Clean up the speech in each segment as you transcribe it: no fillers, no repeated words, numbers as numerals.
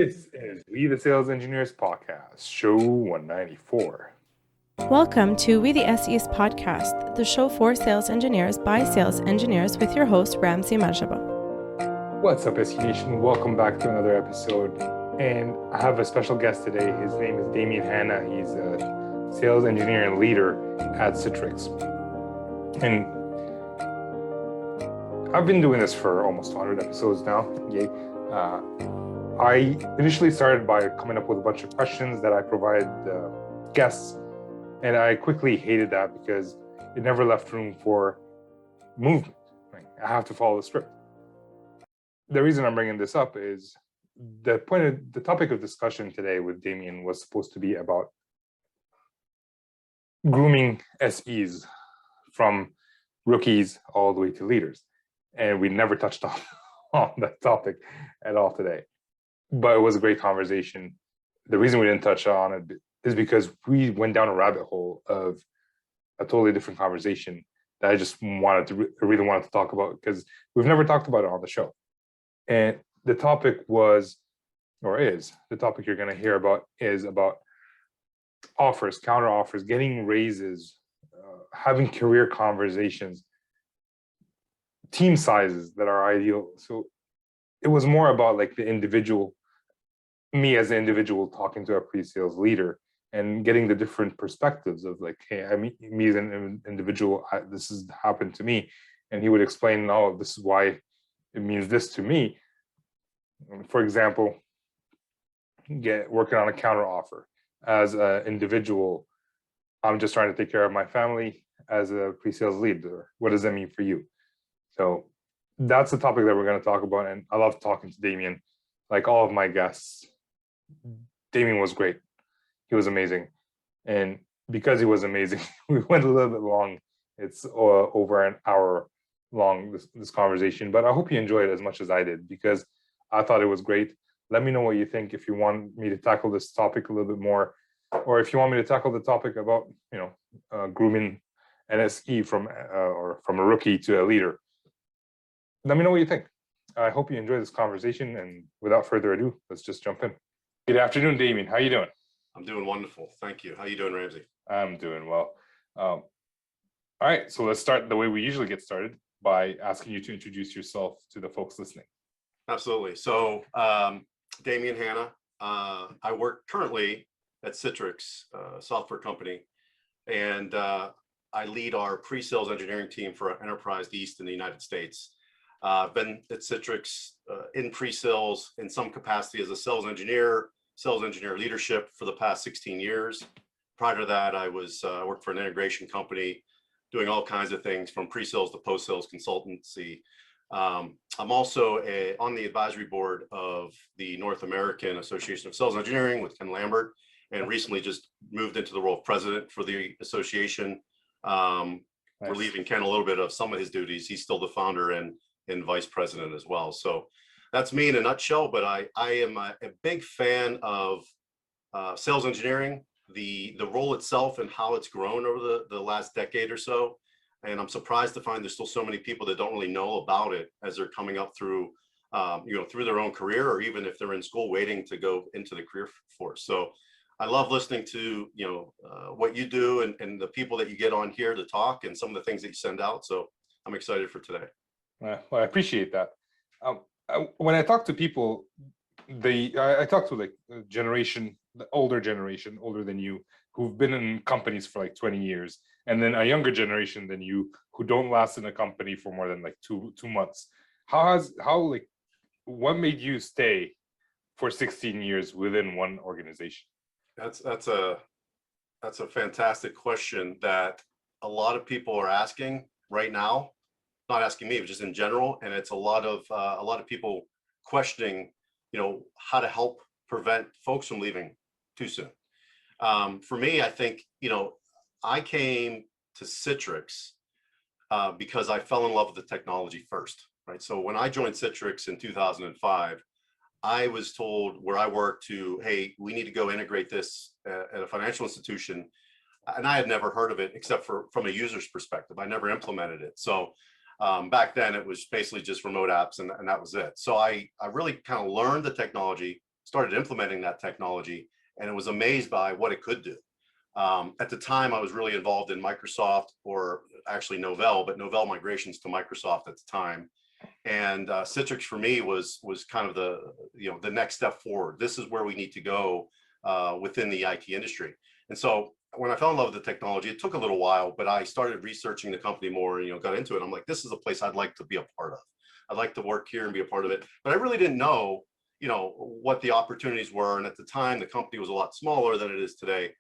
This is We the Sales Engineers Podcast, show 194. Welcome to We the SEs Podcast, the show for sales engineers by sales engineers with your host, Ramsey Majaba. What's up, SE Nation? Welcome back to another episode. And I have a special guest today. His name is Damien Hanna. He's a sales engineer and leader at Citrix. And I've been doing this for almost 100 episodes now. Yay. I initially started by coming up with a bunch of questions that I provide guests, and I quickly hated that because it never left room for movement. I have to follow the script. The reason I'm bringing this up is the topic of discussion today with Damian was supposed to be about grooming SEs from rookies all the way to leaders, and we never touched on that topic at all today. But it was a great conversation. The reason we didn't touch on it is because we went down a rabbit hole of a totally different conversation that I just really wanted to talk about because we've never talked about it on the show. And the topic the topic you're going to hear about is about offers, counter offers, getting raises, having career conversations, team sizes that are ideal. So it was more about like the individual, me as an individual talking to a pre-sales leader and getting the different perspectives of like, hey, me as an individual, this has happened to me. And he would explain, oh, this is why it means this to me. For example, working on a counter offer. As an individual, I'm just trying to take care of my family. As a pre-sales leader, what does that mean for you? So that's the topic that we're going to talk about. And I love talking to Damian. Like all of my guests, Damian was great. He was amazing. And because he was amazing, we went a little bit long. It's over an hour long, this conversation. But I hope you enjoyed it as much as I did because I thought it was great. Let me know what you think if you want me to tackle this topic a little bit more, or if you want me to tackle the topic about, grooming an SE from a rookie to a leader. Let me know what you think. I hope you enjoy this conversation. And without further ado, let's just jump in. Good afternoon, Damien. How you doing? I'm doing wonderful. Thank you. How you doing, Ramsey? I'm doing well. All right. So let's start the way we usually get started by asking you to introduce yourself to the folks listening. Absolutely. So Damien Hanna. I work currently at Citrix, software company, and I lead our pre-sales engineering team for Enterprise East in the United States. I've been at Citrix in pre-sales in some capacity as a sales engineer leadership for the past 16 years. Prior to that, I worked for an integration company doing all kinds of things from pre-sales to post-sales consultancy. I'm also on the advisory board of the North American Association of Sales Engineering with Ken Lambert, and recently just moved into the role of president for the association. Nice. Relieving Ken a little bit of some of his duties. He's still the founder and vice president as well. So that's me in a nutshell, but I am a big fan of sales engineering, the role itself and how it's grown over the last decade or so. And I'm surprised to find there's still so many people that don't really know about it as they're coming up through their own career, or even if they're in school waiting to go into the career force. So I love listening to, what you do and the people that you get on here to talk and some of the things that you send out. So I'm excited for today. Well, I appreciate that. When I talk to people, I talk to like the older generation, older than you, who've been in companies for like 20 years, and then a younger generation than you who don't last in a company for more than like two months. What made you stay for 16 years within one organization? That's a fantastic question that a lot of people are asking right now. Not asking me, but just in general, and it's a lot of people questioning, how to help prevent folks from leaving too soon. For me, I think, I came to Citrix because I fell in love with the technology first, right? So when I joined Citrix in 2005, I was told where I worked hey, we need to go integrate this at a financial institution, and I had never heard of it except from a user's perspective. I never implemented it. So back then it was basically just remote apps and that was it. So I really kind of learned the technology, started implementing that technology and was amazed by what it could do. At the time, I was really involved in Microsoft, or actually Novell, but Novell migrations to Microsoft at the time. And Citrix for me was kind of the next step forward. This is where we need to go within the IT industry. And so when I fell in love with the technology, it took a little while, but I started researching the company more, got into it. I'm like, this is a place I'd like to be a part of. I'd like to work here and be a part of it. But I really didn't know, what the opportunities were. And at the time, the company was a lot smaller than it is today.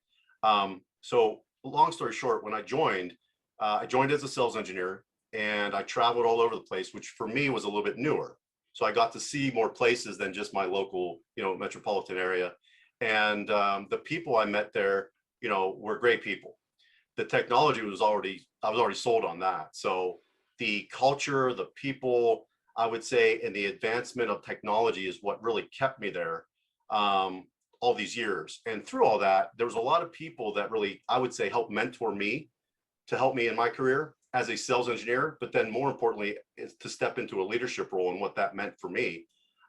So long story short, when I joined as a sales engineer, and I traveled all over the place, which for me was a little bit newer. So I got to see more places than just my local, metropolitan area. And the people I met there, were great people. The technology I was already sold on that. So the culture, the people, I would say, and the advancement of technology is what really kept me there all these years. And through all that, there was a lot of people that really, I would say, helped mentor me to help me in my career as a sales engineer, but then more importantly, is to step into a leadership role and what that meant for me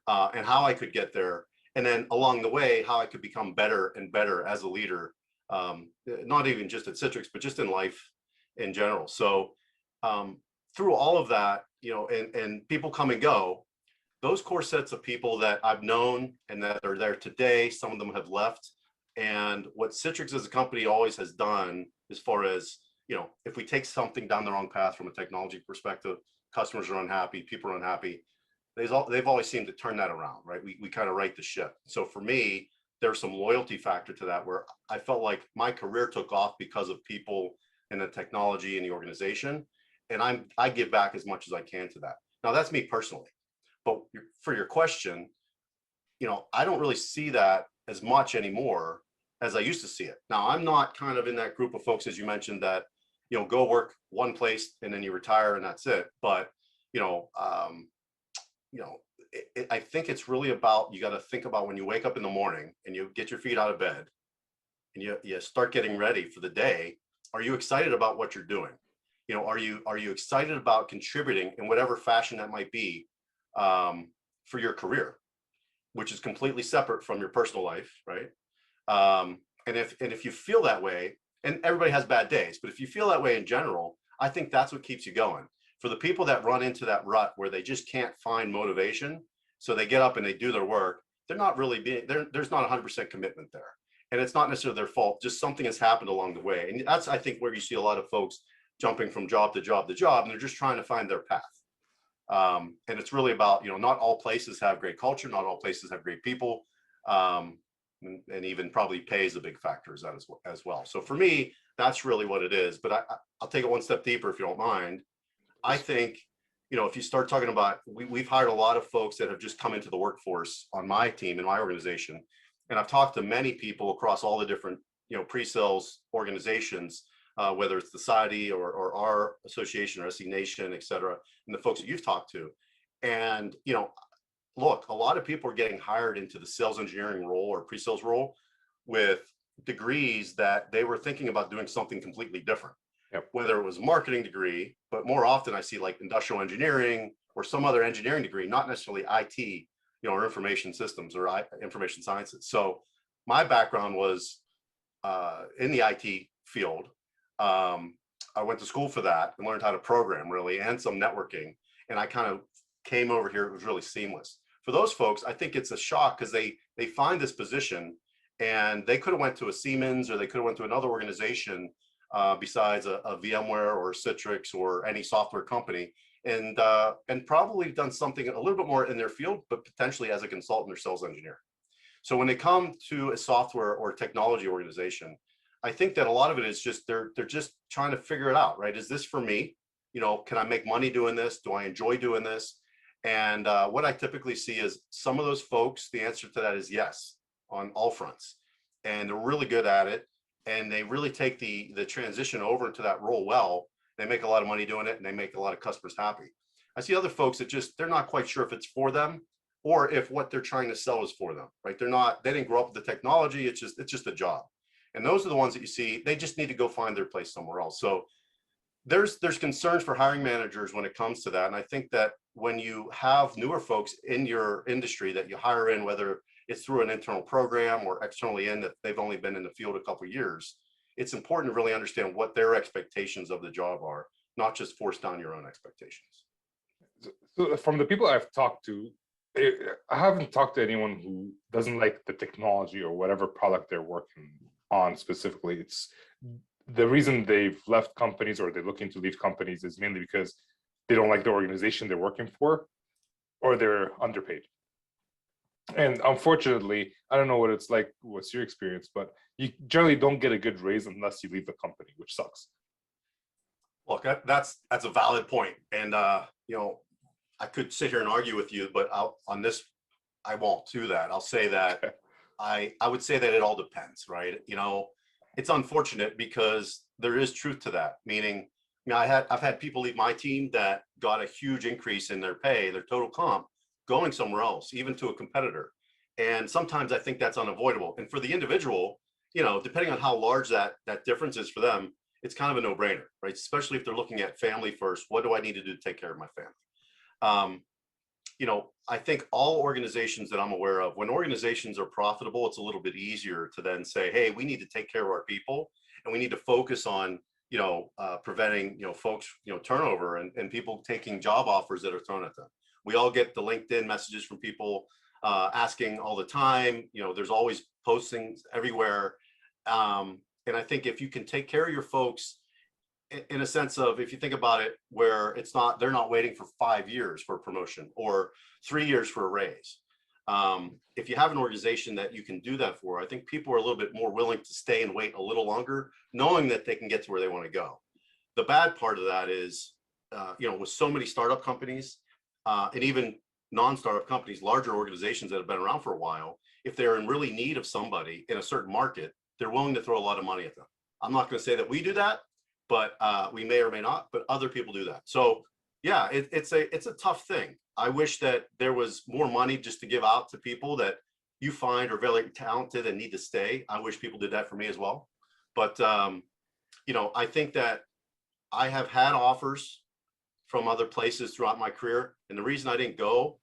and how I could get there. And then along the way, how I could become better and better as a leader, not even just at Citrix, but just in life in general. So through all of that, and people come and go, those core sets of people that I've known and that are there today, some of them have left. And what Citrix as a company always has done, as far as, if we take something down the wrong path from a technology perspective, customers are unhappy, people are unhappy, they've always seemed to turn that around, right? We kind of right the ship. So for me, there's some loyalty factor to that, where I felt like my career took off because of people and the technology and the organization. And I give back as much as I can to that. Now that's me personally, but for your question, I don't really see that as much anymore as I used to see it. Now I'm not kind of in that group of folks, as you mentioned, that, go work one place and then you retire and that's it. But, I think it's really about, you got to think about when you wake up in the morning and you get your feet out of bed and you start getting ready for the day. Are you excited about what you're doing? Are you excited about contributing in whatever fashion that might be for your career, which is completely separate from your personal life, right? And if you feel that way, and everybody has bad days, but if you feel that way in general, I think that's what keeps you going. For the people that run into that rut where they just can't find motivation, so they get up and they do their work, they're not really there's not 100% commitment there. And it's not necessarily their fault, just something has happened along the way. And that's, I think, where you see a lot of folks jumping from job to job to job, and they're just trying to find their path. And it's really about, not all places have great culture, not all places have great people. And even probably pay is a big factor as well. So for me, that's really what it is. But I'll take it one step deeper, if you don't mind. I think, if you start talking about, we've hired a lot of folks that have just come into the workforce on my team, in my organization. And I've talked to many people across all the different, pre-sales organizations, whether it's the society or our association, Resignation, et cetera, and the folks that you've talked to. And, look, a lot of people are getting hired into the sales engineering role or pre-sales role with degrees that they were thinking about doing something completely different. Yep. Whether it was a marketing degree, but more often I see like industrial engineering or some other engineering degree, not necessarily IT, or information systems or information sciences. So my background was in the IT field. I went to school for that and learned how to program really, and some networking. And I kind of came over here. It was really seamless. For those folks, I think it's a shock because they find this position and they could have went to a Siemens or they could have went to another organization besides a VMware or Citrix or any software company, and probably done something a little bit more in their field, but potentially as a consultant or sales engineer. So when they come to a software or technology organization, I think that a lot of it is just they're just trying to figure it out, right? Is this for me? Can I make money doing this? Do I enjoy doing this? And what I typically see is some of those folks, the answer to that is yes, on all fronts. And they're really good at it. And they really take the transition over into that role well. They make a lot of money doing it and they make a lot of customers happy. I see other folks that they're not quite sure if it's for them or if what they're trying to sell is for them, right? They didn't grow up with the technology. It's just a job. And those are the ones that you see, they just need to go find their place somewhere else. So there's concerns for hiring managers when it comes to that. And I think that when you have newer folks in your industry that you hire in, whether it's through an internal program or externally in that they've only been in the field a couple of years, it's important to really understand what their expectations of the job are, not just force down your own expectations. So from the people I've talked to, I haven't talked to anyone who doesn't like the technology or whatever product they're working on specifically. It's the reason they've left companies or they're looking to leave companies is mainly because they don't like the organization they're working for or they're underpaid. And unfortunately, I don't know what it's like, what's your experience, but you generally don't get a good raise unless you leave the company, which sucks. Look, that's a valid point. And, I could sit here and argue with you, but on this, I won't do that. I'll say that I would say that it all depends, right? It's unfortunate because there is truth to that. Meaning, I've had people leave my team that got a huge increase in their pay, their total comp, going somewhere else, even to a competitor. And sometimes I think that's unavoidable. And for the individual, depending on how large that difference is for them, it's kind of a no-brainer, right? Especially if they're looking at family first. What do I need to do to take care of my family? I think all organizations that I'm aware of, when organizations are profitable, it's a little bit easier to then say, hey, we need to take care of our people and we need to focus on, preventing, folks, turnover and people taking job offers that are thrown at them. We all get the LinkedIn messages from people asking all the time, there's always postings everywhere. And I think if you can take care of your folks in a sense of, if you think about it, where they're not waiting for 5 years for a promotion or 3 years for a raise. If you have an organization that you can do that for, I think people are a little bit more willing to stay and wait a little longer, knowing that they can get to where they want to go. The bad part of that is, with so many startup companies and even non-startup companies, larger organizations that have been around for a while, if they're in really need of somebody in a certain market, they're willing to throw a lot of money at them. I'm not going to say that we do that, but we may or may not, but other people do that. So yeah, it's a tough thing. I wish that there was more money just to give out to people that you find are very talented and need to stay. I wish people did that for me as well. But, I think that I have had offers from other places throughout my career. And the reason I didn't go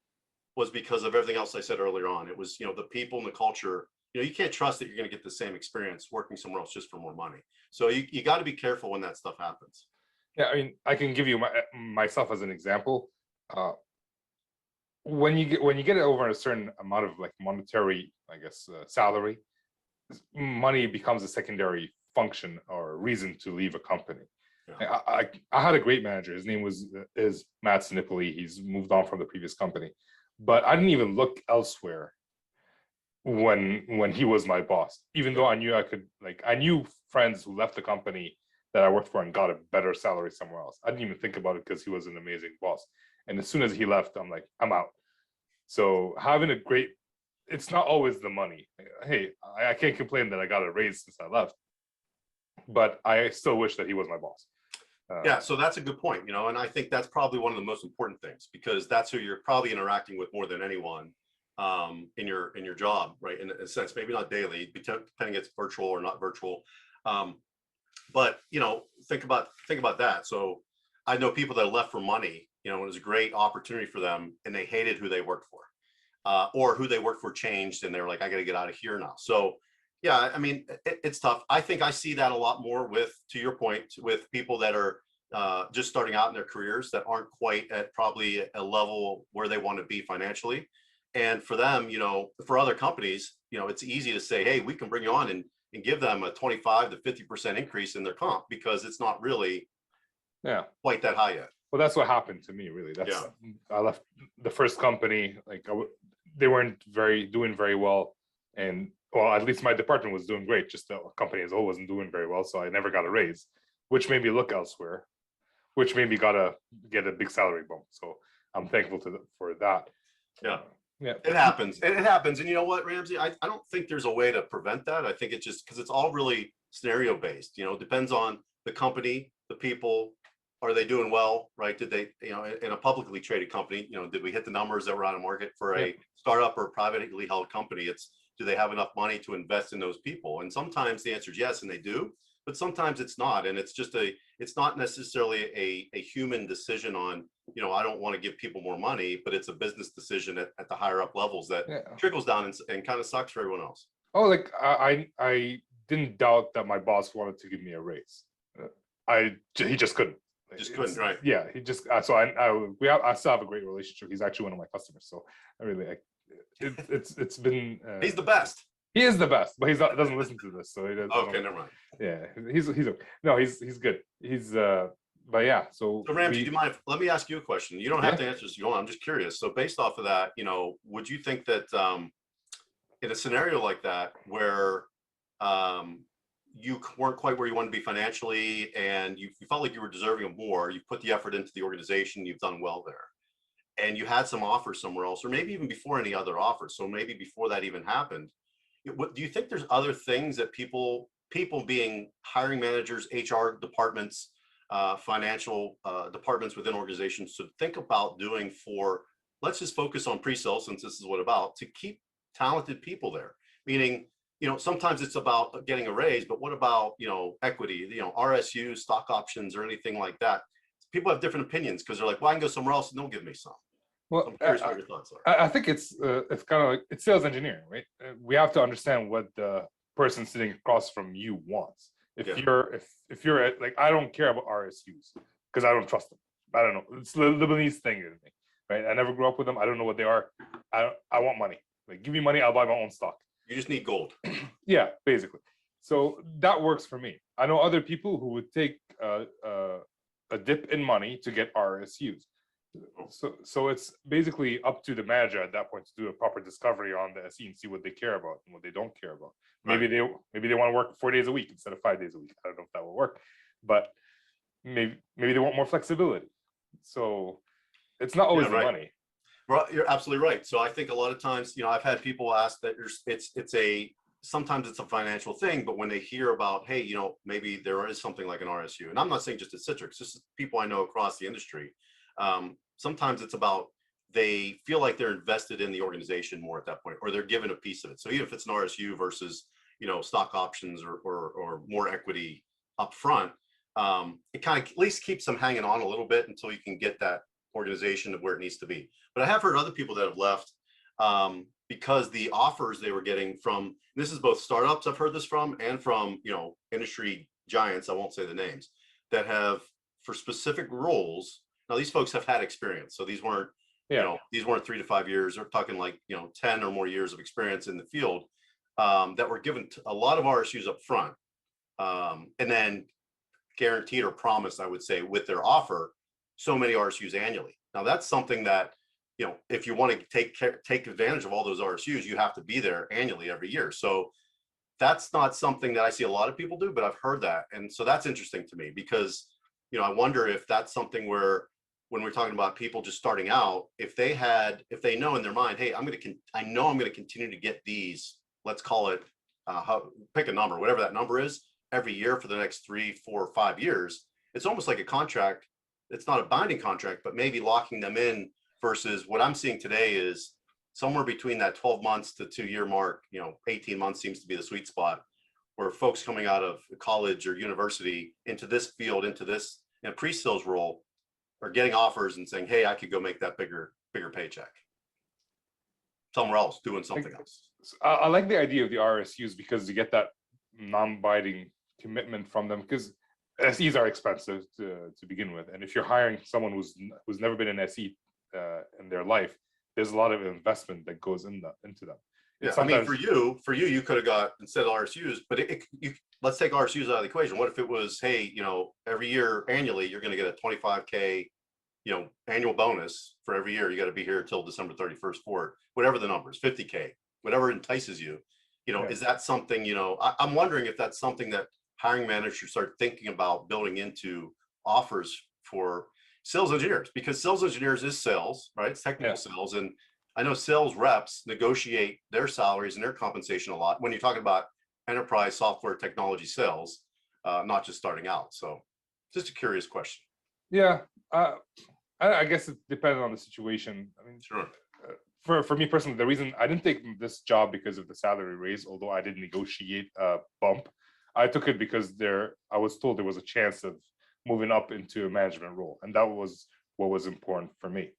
was because of everything else I said earlier on. It was, the people and the culture. You can't trust that you're going to get the same experience working somewhere else just for more money. So you got to be careful when that stuff happens. Yeah, I mean, I can give you myself as an example. When you get over a certain amount of like monetary, I guess, salary, money becomes a secondary function or reason to leave a company. Yeah. I had a great manager. His name is Matt Sinipoli. He's moved on from the previous company, but I didn't even look elsewhere when he was my boss, even though I knew friends who left the company that I worked for and got a better salary somewhere else. I didn't even think about it because he was an amazing boss. And as soon as he left, I'm like, I'm out. So having it's not always the money. Hey, I can't complain that I got a raise since I left, but I still wish that he was my boss. Yeah, so that's a good point, and I think that's probably one of the most important things, because that's who you're probably interacting with more than anyone in your job, right? In a sense, maybe not daily, depending if it's virtual or not virtual. But think about that. So I know people that left for money, it was a great opportunity for them and they hated who they worked for, or who they worked for changed and they were like, I got to get out of here now. So yeah, I mean, it's tough. I think I see that a lot more to your point, with people that are just starting out in their careers that aren't quite at probably a level where they want to be financially. And for them, for other companies, it's easy to say, hey, we can bring you on and give them a 25 to 50% increase in their comp, because it's not really quite that high yet. Well, that's what happened to me, really. I left the first company, they weren't doing very well. And well, at least my department was doing great. Just the company as a whole wasn't doing very well. So I never got a raise, which made me look elsewhere, which made me get a big salary bump. So I'm thankful for that. Yeah. Yeah, it happens. It happens. And you know what, Ramsey? I don't think there's a way to prevent that. I think it's just because it's all really scenario based. It depends on the company, the people. Are they doing well, right? Did they, in a publicly traded company, did we hit the numbers that were on the market? For a startup or a privately held company, do they have enough money to invest in those people? And sometimes the answer is yes, and they do. but sometimes it's not. And it's not necessarily a human decision on, I don't want to give people more money, but it's a business decision at the higher up levels that trickles down and kind of sucks for everyone else. Oh, like I didn't doubt that my boss wanted to give me a raise. He just couldn't. Just couldn't, right? Yeah, he just so I still have a great relationship. He's actually one of my customers, so I really it's been. He's the best. He is the best, but doesn't listen to this, so he doesn't. Okay, never mind. Yeah, he's good. But yeah. So Ramsey, do you mind? Let me ask you a question. You don't have to answer this. I'm just curious. So based off of that, would you think that in a scenario like that where you weren't quite where you wanted to be financially, and you felt like you were deserving of more, you put the effort into the organization, you've done well there, and you had some offers somewhere else, or maybe even before any other offers, so maybe before that even happened, do you think there's other things that people being hiring managers, HR departments, financial departments within organizations should think about doing for, let's just focus on pre-sales since this is what about, to keep talented people there? Meaning, sometimes it's about getting a raise, but what about, equity, RSUs, stock options, or anything like that? People have different opinions because they're like, well, I can go somewhere else and they'll give me some. Well, I'm curious what your thoughts are. I think it's kind of like it's sales engineering, right? We have to understand what the person sitting across from you wants. If you're at, like, I don't care about RSUs because I don't trust them. I don't know. It's the Lebanese thing in me, right? I never grew up with them. I don't know what they are. I want money. Like, give me money, I'll buy my own stock. You just need gold. Yeah, basically. So that works for me. I know other people who would take a dip in money to get RSUs. So it's basically up to the manager at that point to do a proper discovery on the SE and see what they care about and what they don't care about. Maybe they want to work 4 days a week instead of 5 days a week. I don't know if that will work, but maybe they want more flexibility. So it's not always the money. Well, you're absolutely right. So I think a lot of times, I've had people ask that sometimes it's a financial thing, but when they hear about, hey, maybe there is something like an RSU, and I'm not saying just at Citrix, this is people I know across the industry. Sometimes it's about, they feel like they're invested in the organization more at that point, or they're given a piece of it. So even if it's an RSU versus, stock options or more equity up front, it kind of at least keeps them hanging on a little bit until you can get that organization to where it needs to be. But I have heard other people that have left because the offers they were getting from, this is both startups I've heard this from, and from, industry giants, I won't say the names, that have, for specific roles. Now these folks have had experience. So these weren't, these weren't 3 to 5 years. They're talking like, 10 or more years of experience in the field, that were given a lot of RSUs up front, and then guaranteed or promised, I would say, with their offer, so many RSUs annually. Now that's something that, if you want to take advantage of all those RSUs, you have to be there annually every year. So that's not something that I see a lot of people do, but I've heard that. And so that's interesting to me because, I wonder if that's something where, when we're talking about people just starting out, if they know in their mind, hey, I know I'm going to continue to get these, let's call it, pick a number, whatever that number is, every year for the next 3, 4, 5 years. It's almost like a contract. It's not a binding contract, but maybe locking them in, versus what I'm seeing today is somewhere between that 12 months to 2-year mark. 18 months seems to be the sweet spot, where folks coming out of college or university into this field, into this pre-sales role, are getting offers and saying, hey, I could go make that bigger paycheck somewhere else, doing something else. I like the idea of the RSUs because you get that non-binding commitment from them, because SEs are expensive to begin with. And if you're hiring someone who's never been an SE in their life, there's a lot of investment that goes into them. Yeah, I mean, for you, you could have got, instead of RSUs, but let's take RSUs out of the equation. What if it was, hey, every year annually, you're going to get a 25K, annual bonus for every year. You got to be here till December 31st for it, whatever the number is, 50K, whatever entices you. Is that something, I'm wondering if that's something that hiring managers should start thinking about building into offers for sales engineers, because sales engineers is sales, right? It's technical sales. And I know sales reps negotiate their salaries and their compensation a lot when you're talking about enterprise software technology sales, not just starting out. So just a curious question. Yeah, I guess it depends on the situation. I mean, sure. For me personally, the reason I didn't take this job because of the salary raise, although I did negotiate a bump, I took it because I was told there was a chance of moving up into a management role, and that was what was important for me.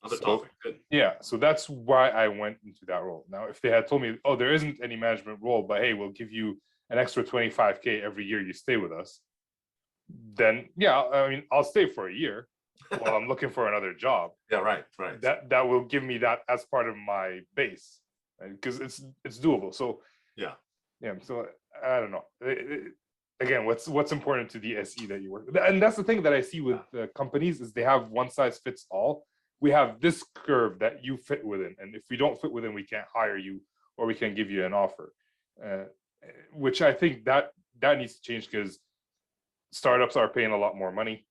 Other So, topic. Good. yeah, so that's why I went into that role. Now, if they had told me, oh, there isn't any management role, but hey, we'll give you an extra 25K every year you stay with us, then yeah, I mean, I'll stay for a year while I'm looking for another job. Yeah, right, right. That will give me that as part of my base, because it's doable. So yeah. So I don't know. Again, what's important to the SE that you work with? And that's the thing that I see with companies is they have one size fits all. We have this curve that you fit within, and if we don't fit within, we can't hire you or we can give you an offer, which I think that needs to change, because startups are paying a lot more money.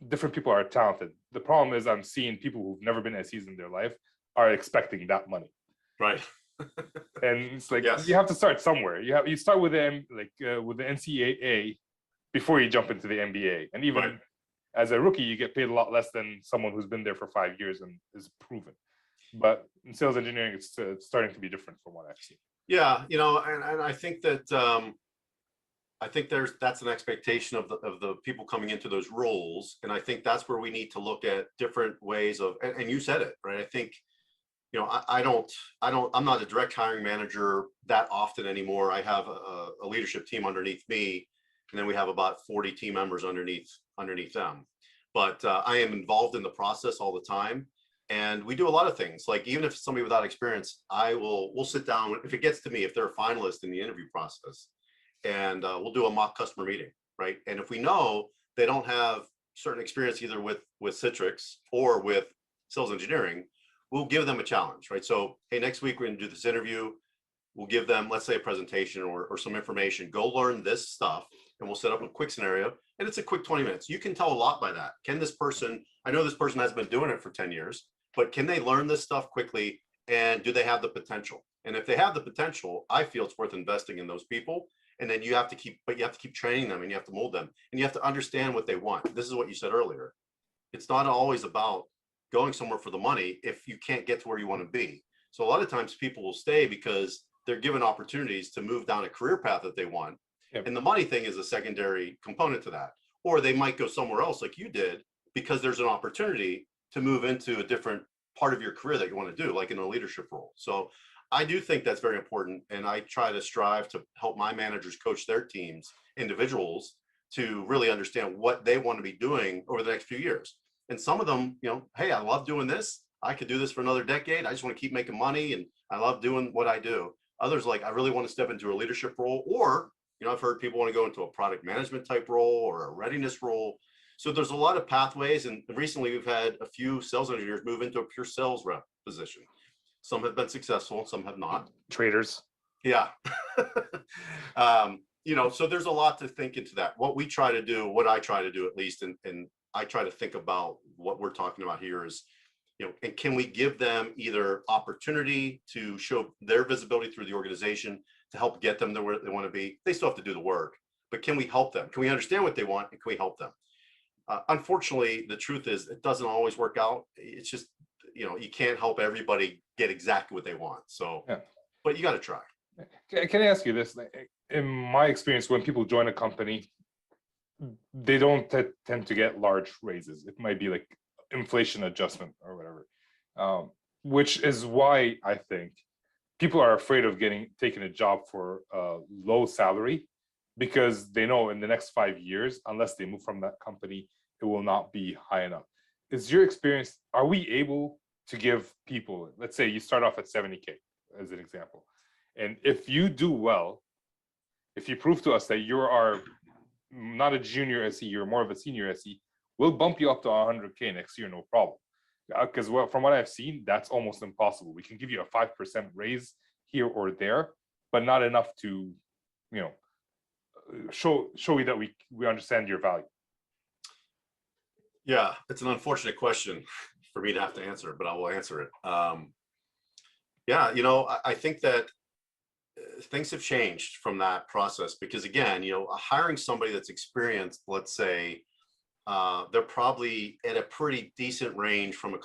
Different people are talented. The problem is I'm seeing people who've never been SEs in their life are expecting that money. Right. And it's like, yes. You have to start somewhere. You start with them with the NCAA before you jump into the NBA. And even as a rookie, you get paid a lot less than someone who's been there for 5 years and is proven. But in sales engineering, it's starting to be different from what I've seen. Yeah, and I think that that's an expectation of the people coming into those roles, and I think that's where we need to look at different ways of. And you said it right. I think, I'm not a direct hiring manager that often anymore. I have a leadership team underneath me, and then we have about 40 team members underneath them. But I am involved in the process all the time. And we do a lot of things. Like, even if somebody without experience, we'll sit down, if it gets to me, if they're a finalist in the interview process, and we'll do a mock customer meeting, right? And if we know they don't have certain experience either with Citrix or with sales engineering, we'll give them a challenge, right? So, hey, next week we're going to do this interview. We'll give them, let's say, a presentation or some information. Go learn this stuff, and we'll set up a quick scenario. And it's a quick 20 minutes. You can tell a lot by that. Can this person, I know this person has been doing it for 10 years, but can they learn this stuff quickly? And do they have the potential? And if they have the potential, I feel it's worth investing in those people. And then you have to keep training them, and you have to mold them, and you have to understand what they want. This is what you said earlier. It's not always about going somewhere for the money if you can't get to where you want to be. So a lot of times people will stay because they're given opportunities to move down a career path that they want. Yep. And the money thing is a secondary component to that. Or they might go somewhere else like you did because there's an opportunity to move into a different part of your career that you want to do, like in a leadership role. So I do think that's very important. And I try to strive to help my managers coach their teams, individuals, to really understand what they want to be doing over the next few years. And some of them, hey, I love doing this. I could do this for another decade. I just want to keep making money, and I love doing what I do. Others, like, I really want to step into a leadership role, or, I've heard people want to go into a product management type role or a readiness role. So there's a lot of pathways. And recently we've had a few sales engineers move into a pure sales rep position. Some have been successful, some have not. Traders. Yeah. So there's a lot to think into that. What I try to do at least, and I try to think about what we're talking about here is, and can we give them either opportunity to show their visibility through the organization to help get them to where they want to be? They still have to do the work, but can we help them? Can we understand what they want, and can we help them? Unfortunately, the truth is it doesn't always work out. It's just, you can't help everybody get exactly what they want. So, yeah. But you got to try. Can I ask you this? In my experience, when people join a company, they don't tend to get large raises. It might be like inflation adjustment or whatever, which is why I think people are afraid of taking a job for a low salary, because they know in the next 5 years, unless they move from that company, it will not be high enough. Is your experience, are we able to give people, let's say you start off at 70K as an example, and if you do well, if you prove to us that you are not a junior SE, you're more of a senior SE, we'll bump you up to 100K next year, no problem. Because from what I've seen, that's almost impossible. We can give you a 5% raise here or there, but not enough to, show you that we understand your value. Yeah, it's an unfortunate question for me to have to answer, but I will answer it. I think that things have changed from that process, because again, hiring somebody that's experienced, let's say, they're probably at a pretty decent range from a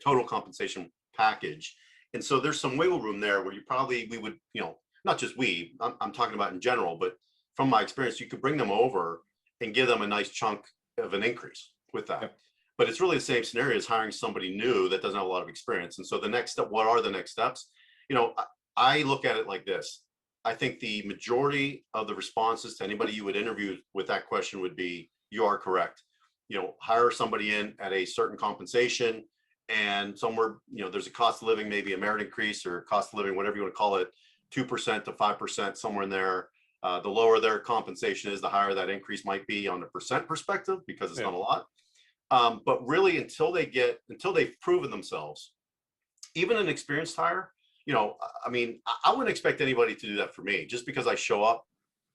total compensation package. And so there's some wiggle room there where we would, not just I'm talking about in general, but from my experience, you could bring them over and give them a nice chunk of an increase with that. Yep. But it's really the same scenario as hiring somebody new that doesn't have a lot of experience. And so the next step, what are the next steps? I look at it like this. I think the majority of the responses to anybody you would interview with that question would be, you are correct. Hire somebody in at a certain compensation, and somewhere, there's a cost of living, maybe a merit increase or cost of living, whatever you want to call it, 2% to 5%, somewhere in there. The lower their compensation is, the higher that increase might be on the percent perspective, because it's not a lot. But really, until they've proven themselves, even an experienced hire, I wouldn't expect anybody to do that for me. Just because I show up,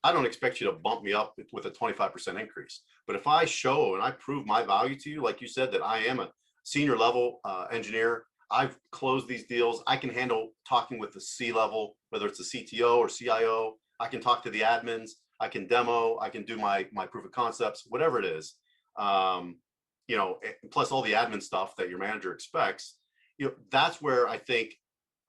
I don't expect you to bump me up with a 25% increase. But if I show and I prove my value to you, like you said, that I am a senior level engineer, I've closed these deals, I can handle talking with the C level, whether it's the CTO or CIO, I can talk to the admins, I can demo, I can do my proof of concepts, whatever it is. Plus all the admin stuff that your manager expects, that's where I think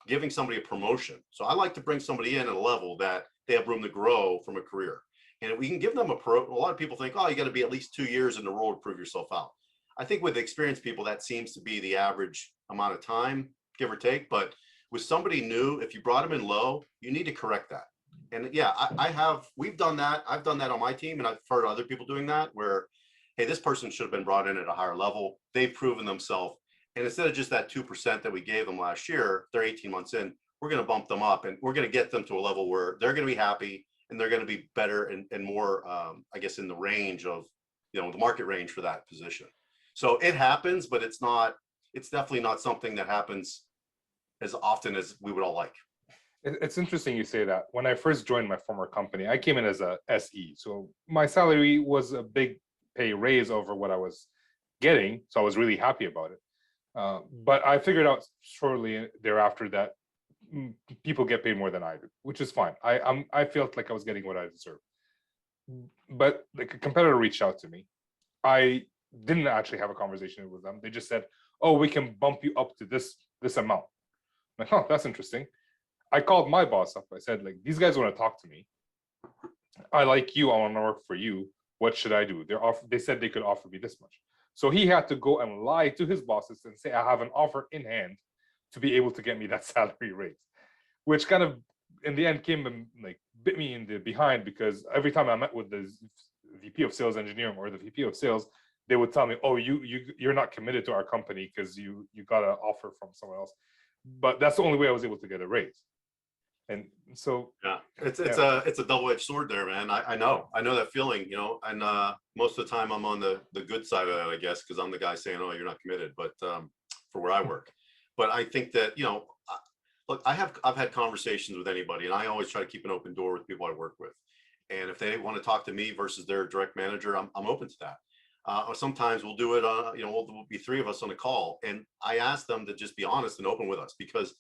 giving somebody a promotion. So I like to bring somebody in at a level that they have room to grow from a career. And if we can give them a lot of people think, oh, you got to be at least 2 years in the role to prove yourself out. I think with experienced people, that seems to be the average amount of time, give or take. But with somebody new, if you brought them in low, you need to correct that. And yeah, we've done that. I've done that on my team, and I've heard other people doing that where, hey, this person should have been brought in at a higher level. They've proven themselves. And instead of just that 2% that we gave them last year, they're 18 months in, we're going to bump them up, and we're going to get them to a level where they're going to be happy, and they're going to be better and more, I guess, in the range of, the market range for that position. So it happens, but it's definitely not something that happens as often as we would all like. It's interesting you say that. When I first joined my former company, I came in as a SE. So my salary was a big pay raise over what I was getting. So I was really happy about it. But I figured out shortly thereafter that people get paid more than I do, which is fine. I felt like I was getting what I deserved. But like a competitor reached out to me. I didn't actually have a conversation with them. They just said, "Oh, we can bump you up to this amount." I'm like, "Oh, that's interesting." I called my boss up. I said, like, these guys want to talk to me. I like you. I want to work for you. What should I do? They said they could offer me this much. So he had to go and lie to his bosses and say, I have an offer in hand to be able to get me that salary raise, which kind of, in the end, came and like bit me in the behind, because every time I met with the VP of sales engineering or the VP of sales, they would tell me, oh, you're not committed to our company because you got an offer from someone else. But that's the only way I was able to get a raise. And so yeah, it's a double-edged sword there, man. I know that feeling, and most of the time I'm on the good side of that, I guess, because I'm the guy saying, oh, you're not committed, but for where I work. But I think that, look, I've had conversations with anybody, and I always try to keep an open door with people I work with. And if they want to talk to me versus their direct manager, I'm open to that. Or sometimes we'll do it we'll be 3 of us on a call, and I ask them to just be honest and open with us, because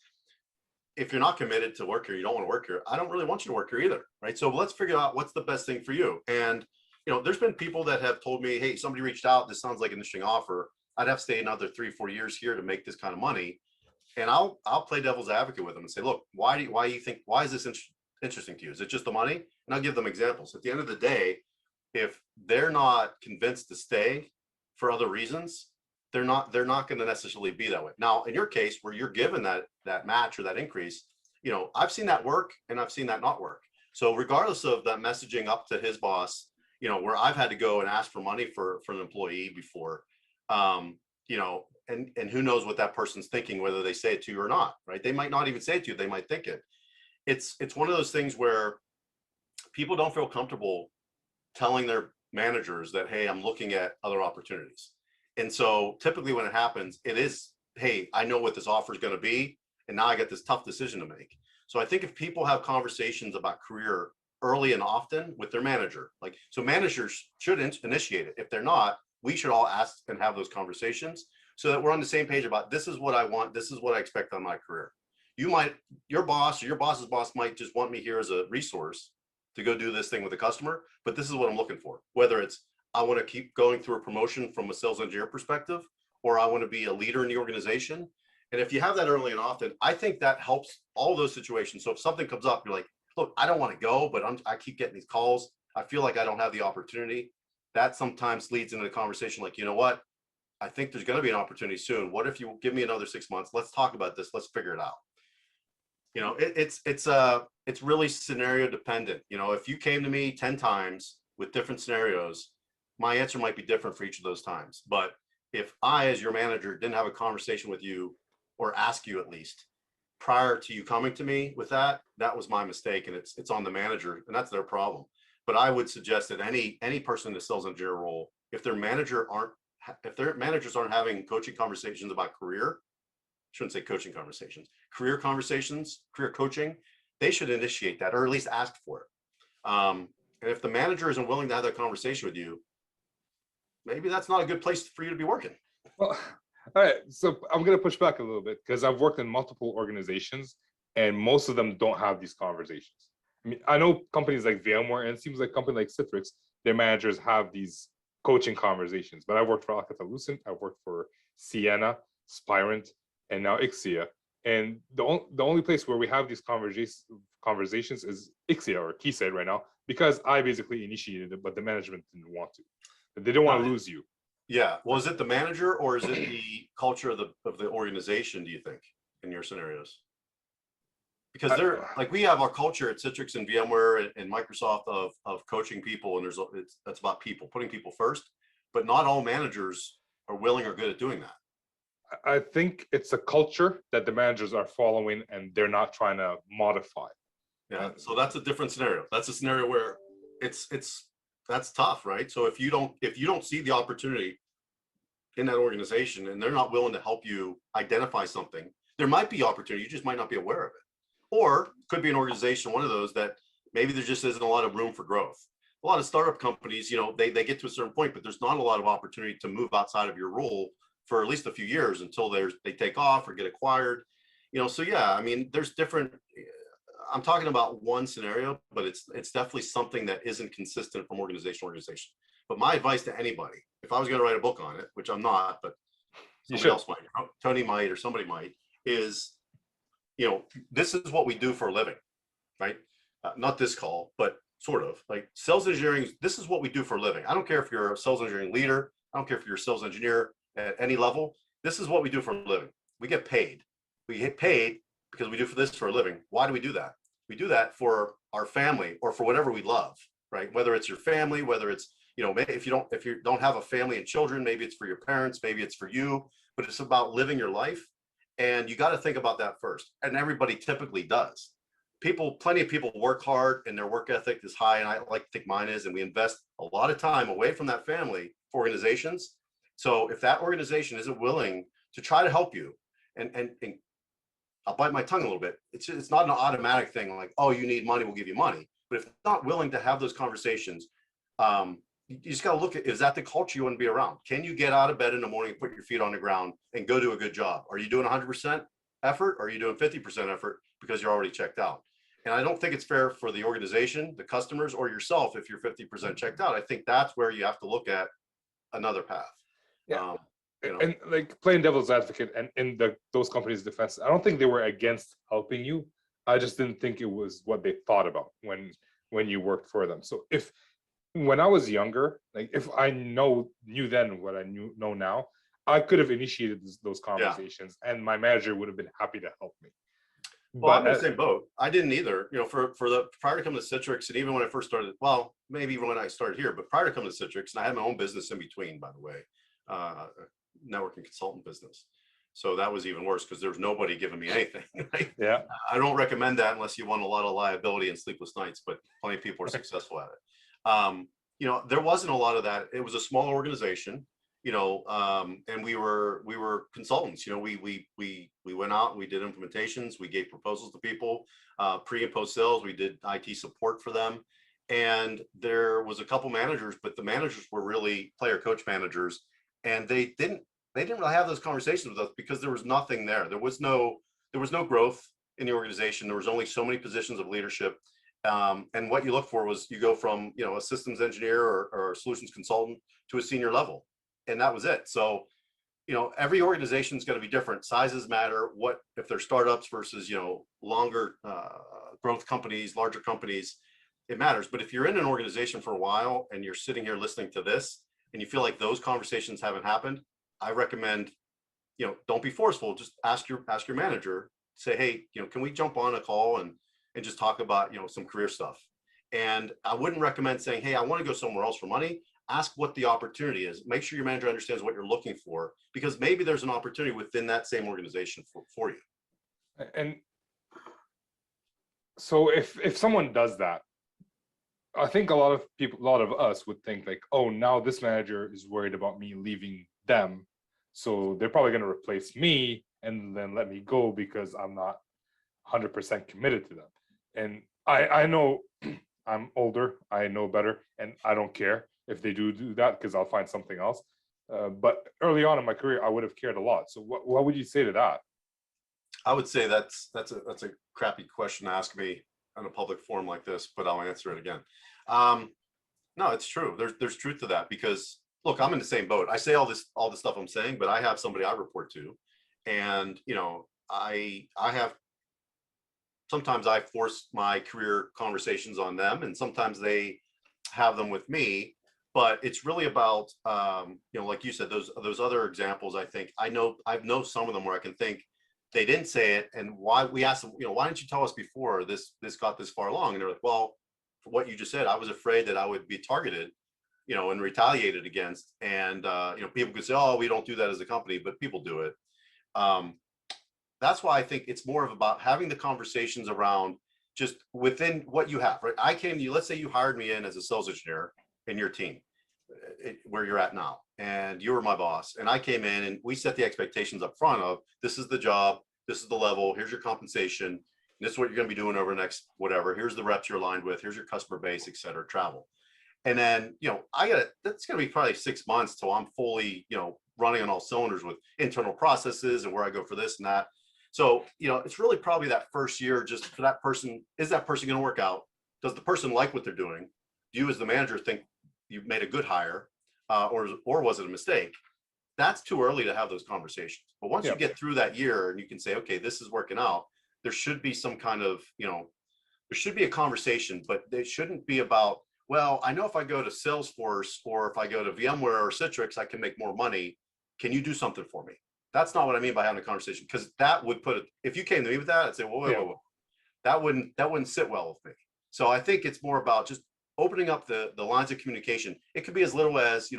if you're not committed to work here, you don't want to work here, I don't really want you to work here either, right? So let's figure out what's the best thing for you. And there's been people that have told me, hey, somebody reached out, this sounds like an interesting offer, I'd have to stay another 3-4 years here to make this kind of money. And I'll play devil's advocate with them and say, look, why is this interesting to you? Is it just the money? And I'll give them examples. At the end of the day, if they're not convinced to stay for other reasons, they're not going to necessarily be that way. Now, in your case, where you're given that match or that increase, I've seen that work and I've seen that not work. So regardless of that messaging up to his boss, where I've had to go and ask for money for an employee before, and who knows what that person's thinking, whether they say it to you or not, right? They might not even say it to you. They might think it. It's one of those things where people don't feel comfortable telling their managers that, hey, I'm looking at other opportunities. And so typically when it happens, it is, hey, I know what this offer is going to be, and now I got this tough decision to make. So I think if people have conversations about career early and often with their manager, so managers should initiate it. If they're not, we should all ask and have those conversations so that we're on the same page about, this is what I want, this is what I expect on my career. Your boss or your boss's boss might just want me here as a resource to go do this thing with the customer, but this is what I'm looking for. Whether it's, I want to keep going through a promotion from a sales engineer perspective, or I want to be a leader in the organization. And if you have that early and often, I think that helps all those situations. So if something comes up, you're like, look, I don't want to go, but I keep getting these calls. I feel like I don't have the opportunity. That sometimes leads into the conversation like, you know what? I think there's going to be an opportunity soon. What if you give me another 6 months? Let's talk about this. Let's figure it out. You know, it's really scenario dependent. You know, if you came to me 10 times with different scenarios, my answer might be different for each of those times. But if I, as your manager, didn't have a conversation with you, or ask you at least prior to you coming to me with that, that was my mistake, and it's on the manager, and that's their problem. But I would suggest that any person in the sales engineer role, if their managers aren't having coaching conversations about career, shouldn't say coaching conversations, career conversations, career coaching, they should initiate that, or at least ask for it. And if the manager isn't willing to have that conversation with you, maybe that's not a good place for you to be working. Well, all right. So I'm going to push back a little bit, because I've worked in multiple organizations and most of them don't have these conversations. I mean, I know companies like VMware, and it seems like companies like Citrix, their managers have these coaching conversations. But I worked for Alcatel-Lucent, I worked for Sienna, Spirent, and now Ixia. And the only place where we have these conversations is Ixia, or Keysight right now, because I basically initiated it, but the management didn't want to. They didn't want to lose you. Yeah. Well, is it the manager, or is it the culture of the organization, do you think, in your scenarios? Because they're like, we have our culture at Citrix and VMware and Microsoft of coaching people, and that's about people, putting people first, but not all managers are willing or good at doing that. I think it's a culture that the managers are following and they're not trying to modify. Yeah. So that's a different scenario. That's a scenario where that's tough, right? So if you don't see the opportunity in that organization, and they're not willing to help you identify something, there might be opportunity, you just might not be aware of it. Or could be an organization, one of those that maybe there just isn't a lot of room for growth. A lot of startup companies, you know, they get to a certain point, but there's not a lot of opportunity to move outside of your role for at least a few years until they take off or get acquired. You know, so yeah, I mean, there's different, I'm talking about one scenario, but it's definitely something that isn't consistent from organization to organization. But my advice to anybody, if I was going to write a book on it, which I'm not, but somebody else might, Tony might, or somebody might, is, you know, this is what we do for a living, right? Not this call, but sort of like sales engineering. This is what we do for a living. I don't care if you're a sales engineering leader. I don't care if you're a sales engineer at any level. This is what we do for a living. We get paid. We get paid because we do this for a living. Why do we do that? We do that for our family, or for whatever we love, right? Whether it's your family, whether it's, you know, if you don't have a family and children, maybe it's for your parents, maybe it's for you, but it's about living your life. And you got to think about that first. And everybody typically does. Plenty of people work hard and their work ethic is high. And I like to think mine is, and we invest a lot of time away from that family for organizations. So if that organization isn't willing to try to help you, and I'll bite my tongue a little bit, it's not an automatic thing like, oh, you need money, we'll give you money. But if they're not willing to have those conversations, you just got to look at, is that the culture you want to be around? Can you get out of bed in the morning, put your feet on the ground, and go do a good job? Are you doing 100% effort, or are you doing 50% effort because you're already checked out? And I don't think it's fair for the organization, the customers, or yourself if you're 50% checked out. I think that's where you have to look at another path. Yeah. You know? And like playing devil's advocate, and in those companies' defense, I don't think they were against helping you. I just didn't think it was what they thought about when you worked for them. So when I was younger, like if I knew then what I know now, I could have initiated those conversations, and my manager would have been happy to help me. Well, I'm in the same boat. I didn't either. You know, for the prior to coming to Citrix, and even when I first started, well, maybe even when I started here, but prior to coming to Citrix, and I had my own business in between, by the way, networking consultant business. So that was even worse because there was nobody giving me anything. Right? Yeah. I don't recommend that unless you want a lot of liability and sleepless nights, but plenty of people are successful at it. You know, there wasn't a lot of that. It was a small organization, you know, and we were consultants. You know, we went out and we did implementations. We gave proposals to people, pre and post sales. We did IT support for them. And there was a couple managers, but the managers were really player coach managers, and they didn't really have those conversations with us because there was nothing there. There was no growth in the organization. There was only so many positions of leadership. And what you look for was you go from, you know, a systems engineer or a solutions consultant to a senior level, and that was it. So, you know, every organization is going to be different. Sizes matter. What if they're startups versus, you know, longer growth companies, larger companies? it matters. But if you're in an organization for a while and you're sitting here listening to this and you feel like those conversations haven't happened, I recommend, don't be forceful. Just ask your manager, say, hey, can we jump on a call and just talk about, some career stuff. And I wouldn't recommend saying, hey, I want to go somewhere else for money. Ask what the opportunity is. Make sure your manager understands what you're looking for, because maybe there's an opportunity within that same organization for you. And so if someone does that, I think a lot of us would think like, oh, now this manager is worried about me leaving them, so they're probably going to replace me and then let me go because I'm not 100% committed to them. And I know I'm older, I know better, and I don't care if they do that because I'll find something else. But early on in my career, I would have cared a lot. So what would you say to that? I would say that's a crappy question to ask me on a public forum like this, but I'll answer it again. No, it's true. There's truth to that, because look, I'm in the same boat. I say all this stuff I'm saying, but I have somebody I report to, and I have, sometimes I force my career conversations on them, and sometimes they have them with me. But it's really about, like you said, those other examples. I think I know some of them where I can think they didn't say it, and why we asked them, why didn't you tell us before this got this far along? And they're like, well, for what you just said, I was afraid that I would be targeted, and retaliated against. And people could say, oh, we don't do that as a company, but people do it. That's why I think it's more of about having the conversations around just within what you have, right? I came to you, let's say you hired me in as a sales engineer in your team, where you're at now, and you were my boss, and I came in and we set the expectations up front of, this is the job, this is the level, here's your compensation, this is what you're going to be doing over the next whatever, here's the reps you're aligned with, here's your customer base, et cetera, travel. And then, that's going to be probably 6 months till I'm fully, running on all cylinders with internal processes and where I go for this and that. So, it's really probably that first year, just for that person, is that person going to work out? Does the person like what they're doing? Do you as the manager think you've made a good hire, or was it a mistake? That's too early to have those conversations. But once you get through that year and you can say, okay, this is working out, there should be some kind of, there should be a conversation, but they shouldn't be about, well, I know if I go to Salesforce or if I go to VMware or Citrix, I can make more money. Can you do something for me? That's not what I mean by having a conversation, because that would put it, if you came to me with that, I'd say, whoa. That wouldn't sit well with me. So I think it's more about just opening up the lines of communication. It could be as little as,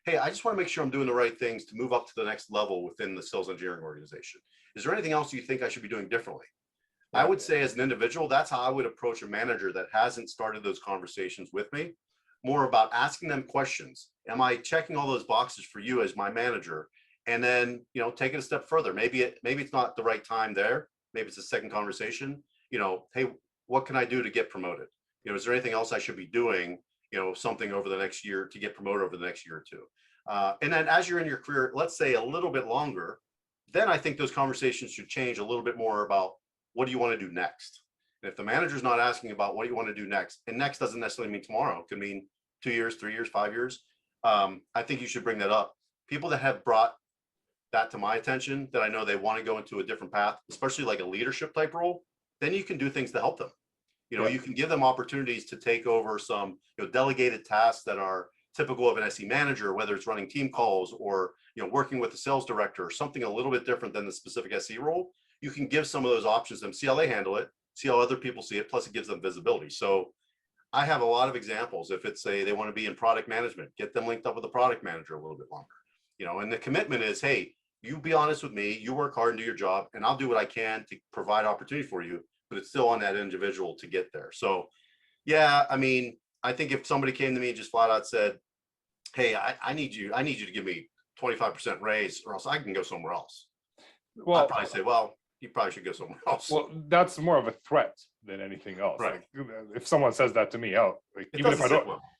hey, I just want to make sure I'm doing the right things to move up to the next level within the sales engineering organization. Is there anything else you think I should be doing differently? I would say as an individual, that's how I would approach a manager that hasn't started those conversations with me. More about asking them questions. Am I checking all those boxes for you as my manager? And then, take it a step further. Maybe it's not the right time there. Maybe it's a second conversation. Hey, what can I do to get promoted? Is there anything else I should be doing, something over the next year to get promoted over the next year or two? And then as you're in your career, let's say a little bit longer, then I think those conversations should change a little bit more about, what do you want to do next? And if the manager's not asking about what you want to do next, and next doesn't necessarily mean tomorrow, it could mean 2 years, 3 years, 5 years. I think you should bring that up. People that have brought that to my attention, that I know they want to go into a different path, especially like a leadership type role, then you can do things to help them. You can give them opportunities to take over some, delegated tasks that are typical of an SE manager, whether it's running team calls or, working with the sales director or something a little bit different than the specific SE role. You can give some of those options to them, see how they handle it, see how other people see it, plus it gives them visibility. So I have a lot of examples. If it's they want to be in product management, get them linked up with a product manager a little bit longer, and the commitment is, hey, you be honest with me, you work hard and do your job, and I'll do what I can to provide opportunity for you, but it's still on that individual to get there. So yeah, I think if somebody came to me and just flat out said, hey, I need you to give me 25% raise or else I can go somewhere else. Well, I'd probably say, well, you probably should go somewhere else. Well, that's more of a threat than anything else. Right. Like, if someone says that to me,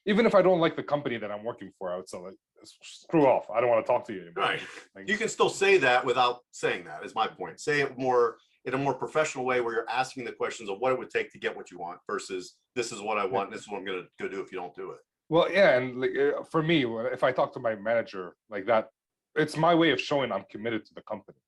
even if I don't like the company that I'm working for, I would say, like, screw off. I don't want to talk to you anymore. Right. You can still say that without saying that, is my point. Say it more in a more professional way, where you're asking the questions of what it would take to get what you want versus, this is what I want, this is what I'm going to go do if you don't do it. Well, yeah, and for me, if I talk to my manager like that, it's my way of showing I'm committed to the company.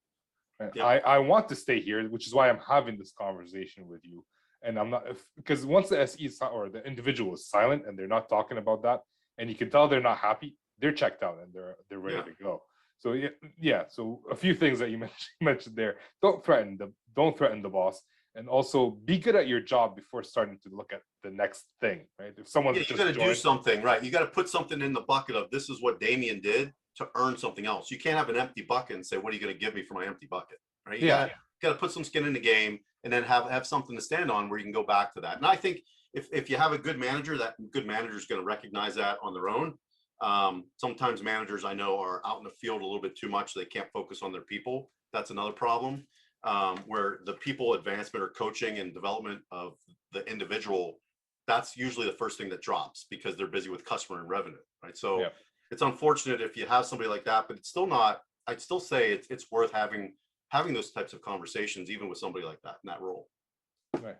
I want to stay here, which is why I'm having this conversation with you. And I'm not, because once the SE is, or the individual is silent and they're not talking about that, and you can tell they're not happy, they're checked out and they're ready to go. So yeah. So a few things that you mentioned there. Don't threaten the boss, and also be good at your job before starting to look at the next thing, right? If someone's you just got to do joined, something, right? You got to put something in the bucket of this is what Damian did to earn something else. You can't have an empty bucket and say, what are you going to give me for my empty bucket, right? You got to put some skin in the game, and then have something to stand on where you can go back to that. And I think if you have a good manager, that good manager is going to recognize that on their own. Sometimes managers I know are out in the field a little bit too much. They can't focus on their people. That's another problem, where the people advancement or coaching and development of the individual, that's usually the first thing that drops because they're busy with customer and revenue, right? So it's unfortunate if you have somebody like that, but it's still not, I'd still say it's worth having those types of conversations, even with somebody like that in that role. Right.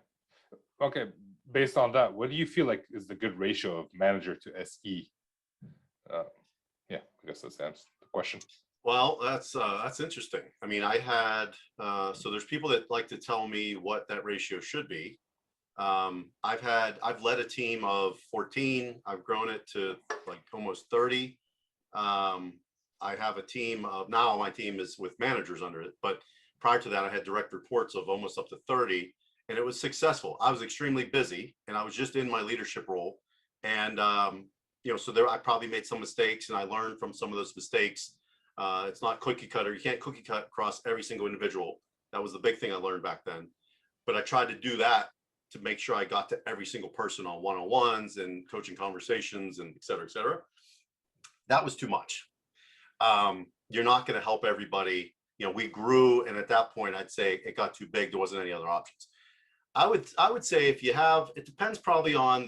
Okay. Based on that, what do you feel like is the good ratio of manager to SE? I guess that's the question. Well, that's interesting. I mean, I had so there's people that like to tell me what that ratio should be. I've led a team of 14. I've grown it to like almost 30. I have a team of, now my team is with managers under it, but prior to that, I had direct reports of almost up to 30, and it was successful. I was extremely busy, and I was just in my leadership role. And, so there, I probably made some mistakes, and I learned from some of those mistakes. It's not cookie cutter. You can't cookie cut across every single individual. That was the big thing I learned back then. But I tried to do that to make sure I got to every single person on one-on-ones and coaching conversations and et cetera, et cetera. That was too much. You're not going to help everybody. We grew, and at that point, I'd say it got too big. There wasn't any other options. I would say if you have, it depends probably on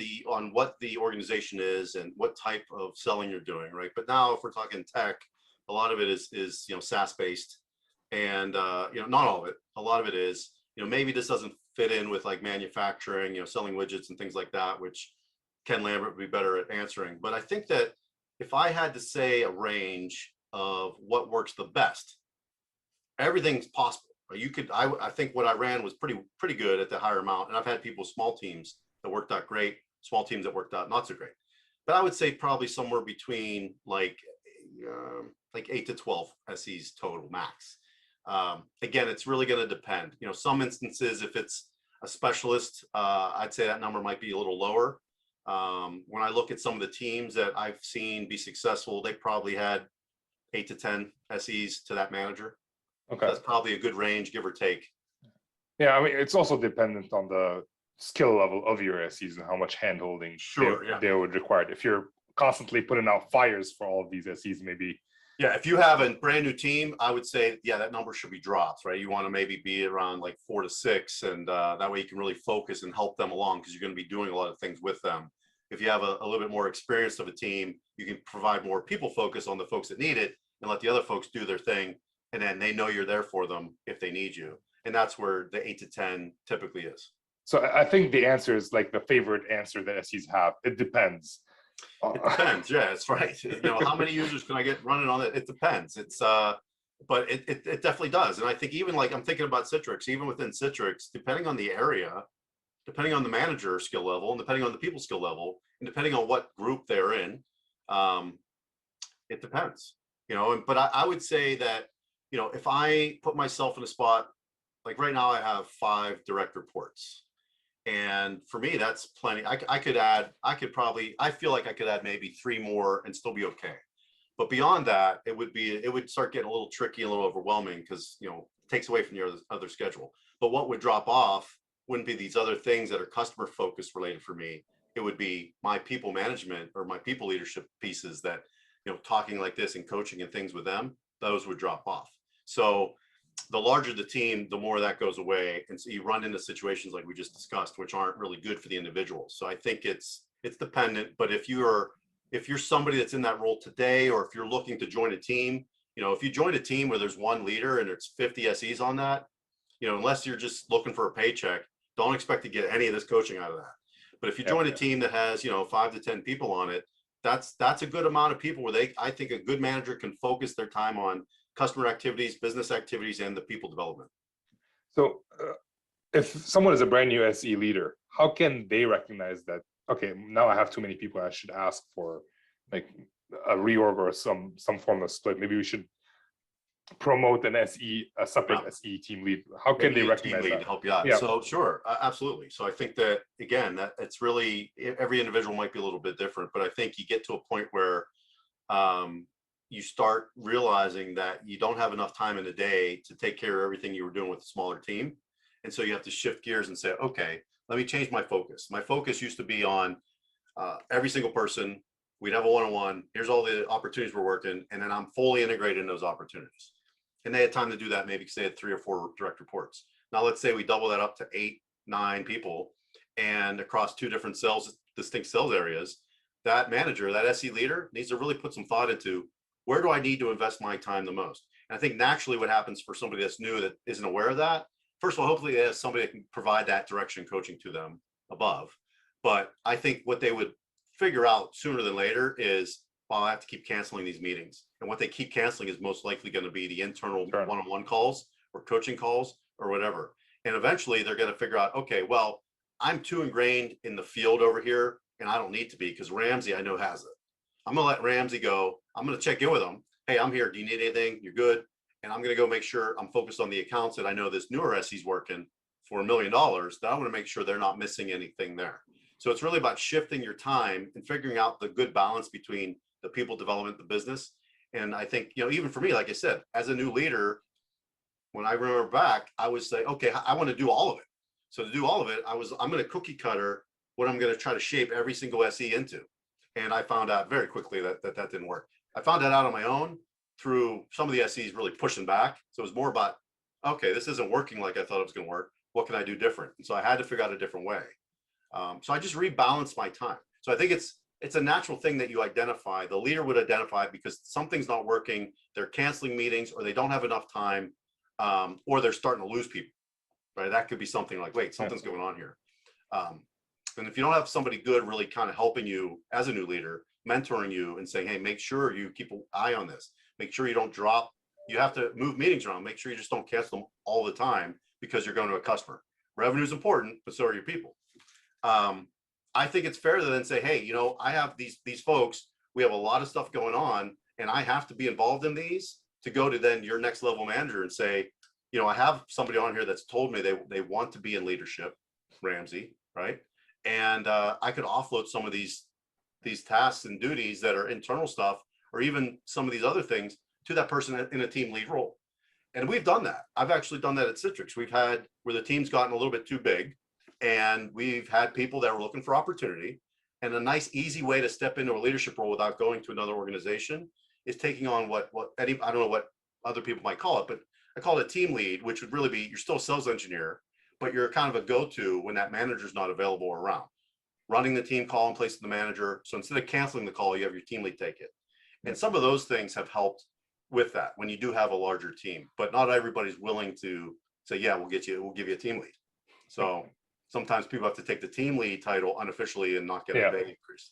what the organization is and what type of selling you're doing, right? But now, if we're talking tech, a lot of it is SaaS based, and not all of it. A lot of it is maybe this doesn't fit in with like manufacturing, selling widgets and things like that, which Ken Lambert would be better at answering. But I think that if I had to say a range of what works the best, everything's possible. I think what I ran was pretty good at the higher amount. And I've had people, small teams that worked out great, small teams that worked out not so great. But I would say probably somewhere between like 8 to 12 SEs total max. Again, it's really going to depend. Some instances, if it's a specialist, I'd say that number might be a little lower. When I look at some of the teams that I've seen be successful, they probably had 8 to 10 SEs to that manager. Okay. That's probably a good range, give or take. Yeah, I mean, it's also dependent on the skill level of your SEs and how much handholding they would require. If you're constantly putting out fires for all of these SEs, maybe. Yeah, if you have a brand new team, I would say, that number should be dropped, right? You want to maybe be around like 4 to 6, and that way you can really focus and help them along because you're going to be doing a lot of things with them. If you have a little bit more experience of a team, you can provide more people focus on the folks that need it and let the other folks do their thing. And then they know you're there for them if they need you. And that's where the 8 to 10 typically is. So I think the answer is like the favorite answer that SEs have. It depends. It depends. Yeah, that's right. How many users can I get running on it? It depends. It's but it definitely does. And I think even like I'm thinking about Citrix, even within Citrix, depending on the area, depending on the manager skill level, and depending on the people skill level, and depending on what group they're in, it depends. But I would say that if I put myself in a spot, like right now I have 5 direct reports. And for me, that's plenty. I feel like I could add maybe 3 more and still be okay. But beyond that, it would start getting a little tricky, a little overwhelming because, it takes away from your other schedule. But what would drop off wouldn't be these other things that are customer focused related for me. It would be my people management or my people leadership pieces that, talking like this and coaching and things with them, those would drop off. So the larger the team, the more that goes away. And so you run into situations like we just discussed, which aren't really good for the individual. So I think it's dependent, but if you're somebody that's in that role today, or if you're looking to join a team, if you join a team where there's one leader and there's 50 SEs on that, unless you're just looking for a paycheck, don't expect to get any of this coaching out of that. But if you join a team that has, 5 to 10 people on it, that's a good amount of people where I think a good manager can focus their time on customer activities, business activities, and the people development. So if someone is a brand new SE leader, how can they recognize that, okay, now I have too many people, I should ask for like a reorg or some form of split? Maybe we should promote an SE, a separate SE team lead. How can they Maybe a team recognize lead that? to help you out. Yeah. So sure, absolutely. So I think that again, that it's really every individual might be a little bit different, but I think you get to a point where you start realizing that you don't have enough time in a day to take care of everything you were doing with a smaller team. And so you have to shift gears and say, okay, let me change my focus. My focus used to be on every single person. We'd have a one-on-one. Here's all the opportunities we're working. And then I'm fully integrated in those opportunities. And they had time to do that maybe because they had 3 or 4 direct reports. Now let's say we double that up to 8, 9 people, and across 2 different distinct sales areas, that manager, that SE leader needs to really put some thought into, where do I need to invest my time the most? And I think naturally what happens for somebody that's new that isn't aware of that, first of all, hopefully they have somebody that can provide that direction coaching to them above. But I think what they would figure out sooner than later is, well, I have to keep canceling these meetings. And what they keep canceling is most likely going to be the internal one-on-one calls or coaching calls or whatever. And eventually they're going to figure out, okay, well, I'm too ingrained in the field over here and I don't need to be, because Ramsey I know has it. I'm going to let Ramsey go. I'm going to check in with him. Hey, I'm here. Do you need anything? You're good. And I'm going to go make sure I'm focused on the accounts that I know this newer SE's working for $1 million. That I want to make sure they're not missing anything there. So it's really about shifting your time and figuring out the good balance between the people development, the business. And I think, even for me, like I said, as a new leader, when I remember back, I would say, okay, I want to do all of it. So to do all of it, I'm going to cookie cutter what I'm going to try to shape every single SE into. And I found out very quickly that didn't work. I found that out on my own through some of the SEs really pushing back. So it was more about, okay, this isn't working like I thought it was going to work. What can I do different? And so I had to figure out a different way. So I just rebalanced my time. So I think it's a natural thing that you identify. The leader would identify it because something's not working. They're canceling meetings, or they don't have enough time, or they're starting to lose people, right? That could be something like, wait, something's going on here. And if you don't have somebody good really kind of helping you as a new leader, mentoring you and saying, hey, make sure you keep an eye on this. Make sure you don't drop. You have to move meetings around. Make sure you just don't cancel them all the time because you're going to a customer. Revenue is important, but so are your people. I think it's fair to then say, hey, I have these folks, we have a lot of stuff going on, and I have to be involved in these to go to then your next level manager and say, I have somebody on here that's told me they want to be in leadership, Ramsey, right? And I could offload some of these tasks and duties that are internal stuff, or even some of these other things, to that person in a team lead role. And we've done that. I've actually done that at Citrix. We've had where the team's gotten a little bit too big, and we've had people that were looking for opportunity. And a nice, easy way to step into a leadership role without going to another organization is taking on what I don't know what other people might call it, but I call it team lead, which would really be, you're still a sales engineer, but you're kind of a go-to when that manager's not available or around. Running the team call in place of the manager. So instead of canceling the call, you have your team lead take it. And some of those things have helped with that when you do have a larger team, but not everybody's willing to say, yeah, we'll give you a team lead. So sometimes people have to take the team lead title unofficially and not get a pay increase.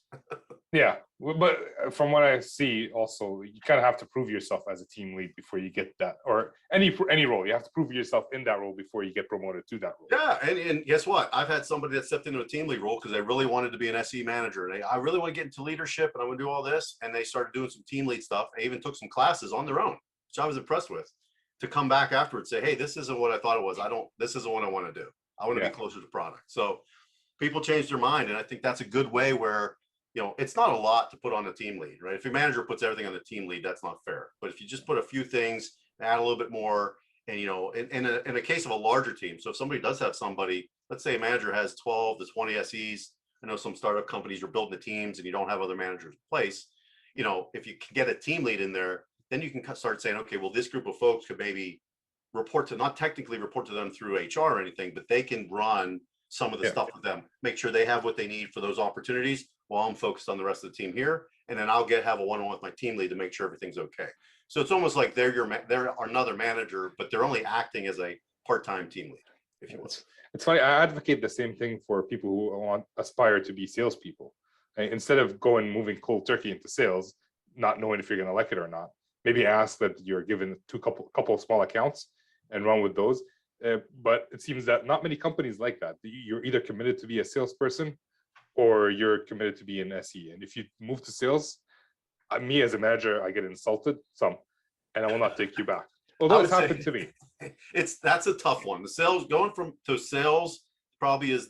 Yeah, but from what I see, also you kind of have to prove yourself as a team lead before you get that, or any role. You have to prove yourself in that role before you get promoted to that role. Yeah, and guess what? I've had somebody that stepped into a team lead role because they really wanted to be an SE manager. And I really want to get into leadership, and I want to do all this. And they started doing some team lead stuff. They even took some classes on their own, which I was impressed with. To come back afterwards, say, hey, this isn't what I thought it was. This isn't what I want to do. I want to be closer to product. So people change their mind, and I think that's a good way where, it's not a lot to put on a team lead, right? If your manager puts everything on the team lead, that's not fair. But if you just put a few things, add a little bit more, and in a case of a larger team, so if somebody does have somebody, let's say a manager has 12 to 20 SEs. I know some startup companies, you're building the teams and you don't have other managers in place. If you can get a team lead in there, then you can start saying, okay, well, this group of folks could maybe not technically report to them through HR or anything, but they can run some of the stuff with them, make sure they have what they need for those opportunities while I'm focused on the rest of the team here. And then I'll have a one-on-one with my team lead to make sure everything's okay. So it's almost like they're another manager, but they're only acting as a part-time team lead, if you will. It's funny. I advocate the same thing for people who aspire to be salespeople. Right? Instead of moving cold turkey into sales, not knowing if you're going to like it or not, maybe ask that you're given couple of small accounts and run with those. But it seems that not many companies like that. You're either committed to be a salesperson or you're committed to be an SE. And if you move to sales, me as a manager, I get insulted some, and I will not take you back. Although it's happened to me. That's a tough one. The sales going to sales probably is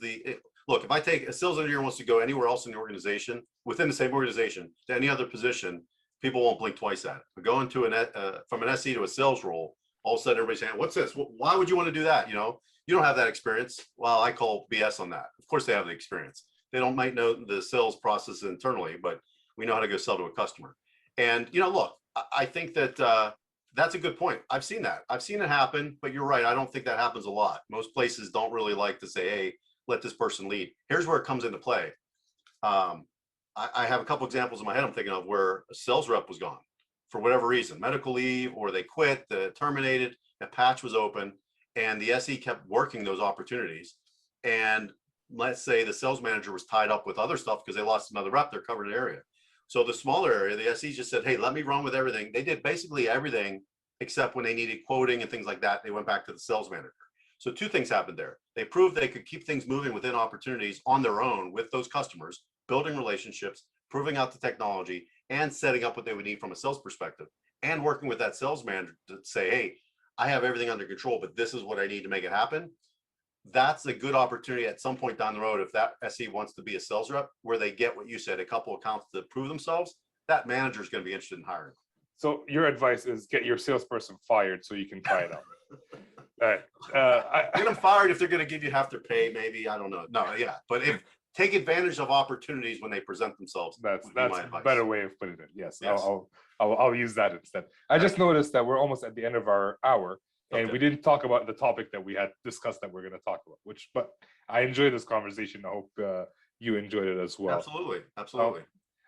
look, if I take a sales engineer wants to go anywhere else in the organization, within the same organization, to any other position, people won't blink twice at it. But going to from an SE to a sales role, all of a sudden everybody's saying, what's this? Why would you want to do that? You know, you don't have that experience. Well, I call BS on that. Of course they have the experience. They might know the sales process internally, but we know how to go sell to a customer. And, you know, look, I think that that's a good point. I've seen that. I've seen it happen, but you're right. I don't think that happens a lot. Most places don't really like to say, hey, let this person lead. Here's where it comes into play. I have a couple examples in my head I'm thinking of where a sales rep was gone for whatever reason, medical leave, or they quit, terminated, a patch was open, and the SE kept working those opportunities. And let's say the sales manager was tied up with other stuff because they lost another rep, their covered area. So the smaller area, the SE just said, hey, let me run with everything. They did basically everything except when they needed quoting and things like that, they went back to the sales manager. So two things happened there. They proved they could keep things moving within opportunities on their own with those customers, building relationships, proving out the technology, and setting up what they would need from a sales perspective, and working with that sales manager to say, hey, I have everything under control, but this is what I need to make it happen. That's a good opportunity at some point down the road, if that SE wants to be a sales rep, where they get what you said, a couple accounts to prove themselves, that manager is going to be interested in hiring. So your advice is get your salesperson fired so you can try it out. All right. Get them fired if they're going to give you half their pay, maybe. I don't know. No, yeah. But if take advantage of opportunities when they present themselves. That's a better way of putting it. Yes. Yes. I'll use that instead. I just noticed that we're almost at the end of our hour, and we didn't talk about the topic that we had discussed that we're going to talk about, but I enjoyed this conversation. I hope you enjoyed it as well. Absolutely. Absolutely.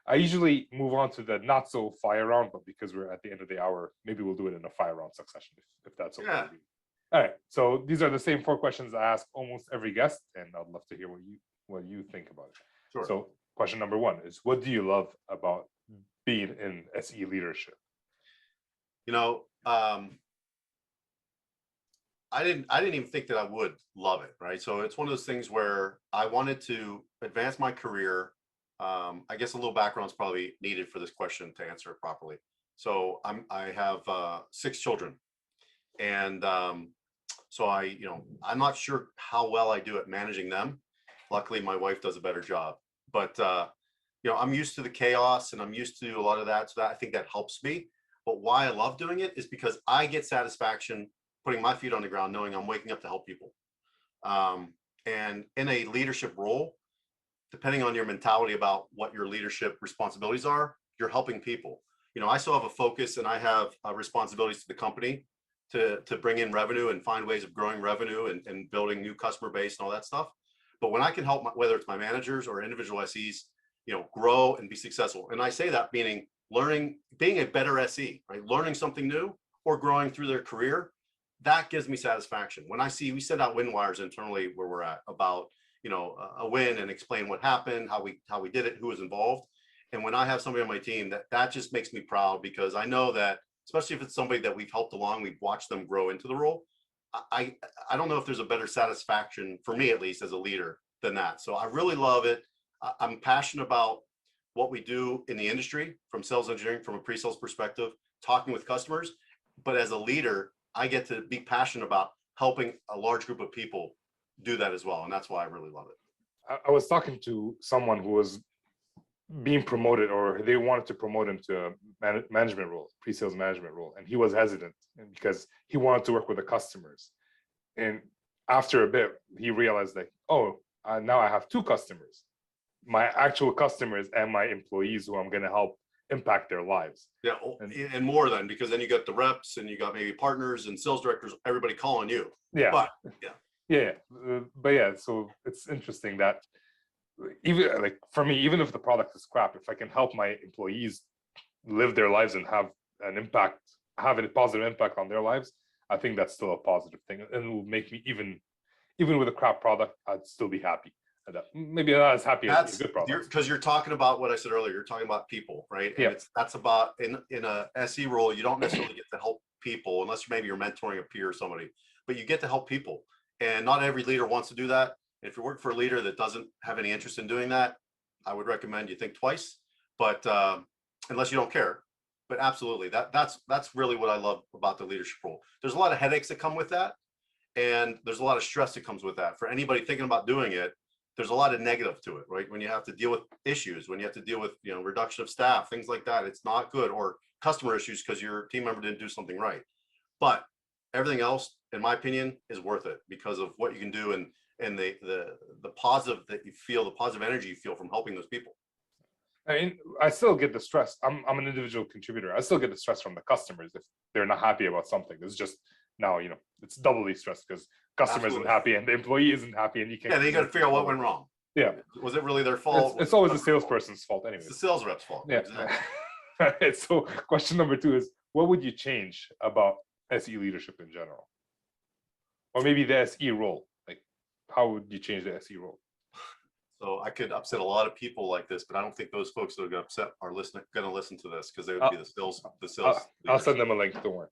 I usually move on to the not so fire round, but because we're at the end of the hour, maybe we'll do it in a fire round succession if that's okay. Yeah. All right. So these are the same 4 questions I ask almost every guest, and I'd love to hear what you think about it. Sure. So question number 1 is, what do you love about being in SE leadership? You know, I didn't even think that I would love it, right? So it's one of those things where I wanted to advance my career. I guess a little background is probably needed for this question to answer it properly. So I have 6 children, and so I'm not sure how well I do at managing them. Luckily, my wife does a better job, but I'm used to the chaos and I'm used to a lot of that. So I think that helps me. But why I love doing it is because I get satisfaction putting my feet on the ground, knowing I'm waking up to help people. And in a leadership role, depending on your mentality about what your leadership responsibilities are, you're helping people. I still have a focus and I have responsibilities to the company to bring in revenue and find ways of growing revenue and building new customer base and all that stuff. But when I can help, whether it's my managers or individual SEs, grow and be successful. And I say that meaning learning, being a better SE, right? Learning something new or growing through their career, that gives me satisfaction. When we send out win wires internally where we're at about, a win and explain what happened, how we did it, who was involved. And when I have somebody on my team, that just makes me proud, because I know that, especially if it's somebody that we've helped along, we've watched them grow into the role. I don't know if there's a better satisfaction for me, at least as a leader, than that. So I really love it. I'm passionate about what we do in the industry, from sales engineering, from a pre-sales perspective, talking with customers. But as a leader, I get to be passionate about helping a large group of people do that as well. And that's why I really love it. I was talking to someone who was being promoted, or they wanted to promote him to a management role, pre-sales management role. And he was hesitant because he wanted to work with the customers. And after a bit, he realized now I have 2 customers, my actual customers and my employees who I'm going to help impact their lives. Yeah. And more than, because then you got the reps and you got maybe partners and sales directors, everybody calling you. Yeah. But so it's interesting that even like for me, even if the product is crap, if I can help my employees live their lives and have a positive impact on their lives, I think that's still a positive thing, and it will make me even with a crap product, I'd still be happy. Maybe not as happy as a good product. Because you're talking about what I said earlier. You're talking about people, right? And that's about in a SE role. You don't necessarily get to help people unless maybe you're mentoring a peer or somebody. but you get to help people. And not every leader wants to do that. If you work for a leader that doesn't have any interest in doing that, I would recommend you think twice, but unless you don't care. But absolutely, that's really what I love about the leadership role. There's a lot of headaches that come with that, and there's a lot of stress that comes with that. For anybody thinking about doing it, there's a lot of negative to it, right? When you have to deal with issues, when you have to deal with, reduction of staff, things like that, it's not good. Or customer issues because your team member didn't do something right. But everything else, in my opinion, is worth it because of what you can do and the positive that you feel, the positive energy you feel from helping those people. I mean, I still get the stress. I'm an individual contributor. I still get the stress from the customers if they're not happy about something. It's just now, it's doubly stressed because customer isn't happy and the employee isn't happy, and you can't. Yeah, they got to figure out what went wrong. Yeah. Was it really their fault? It's always the salesperson's fault anyway. It's the sales rep's fault. Yeah. Exactly. So question number 2 is, what would you change about SE leadership in general? Or maybe the SE role? Like, how would you change the SE role? So I could upset a lot of people like this, but I don't think those folks that are going to upset are going to listen to this because they would be the sales. I'll send them a link. Don't worry.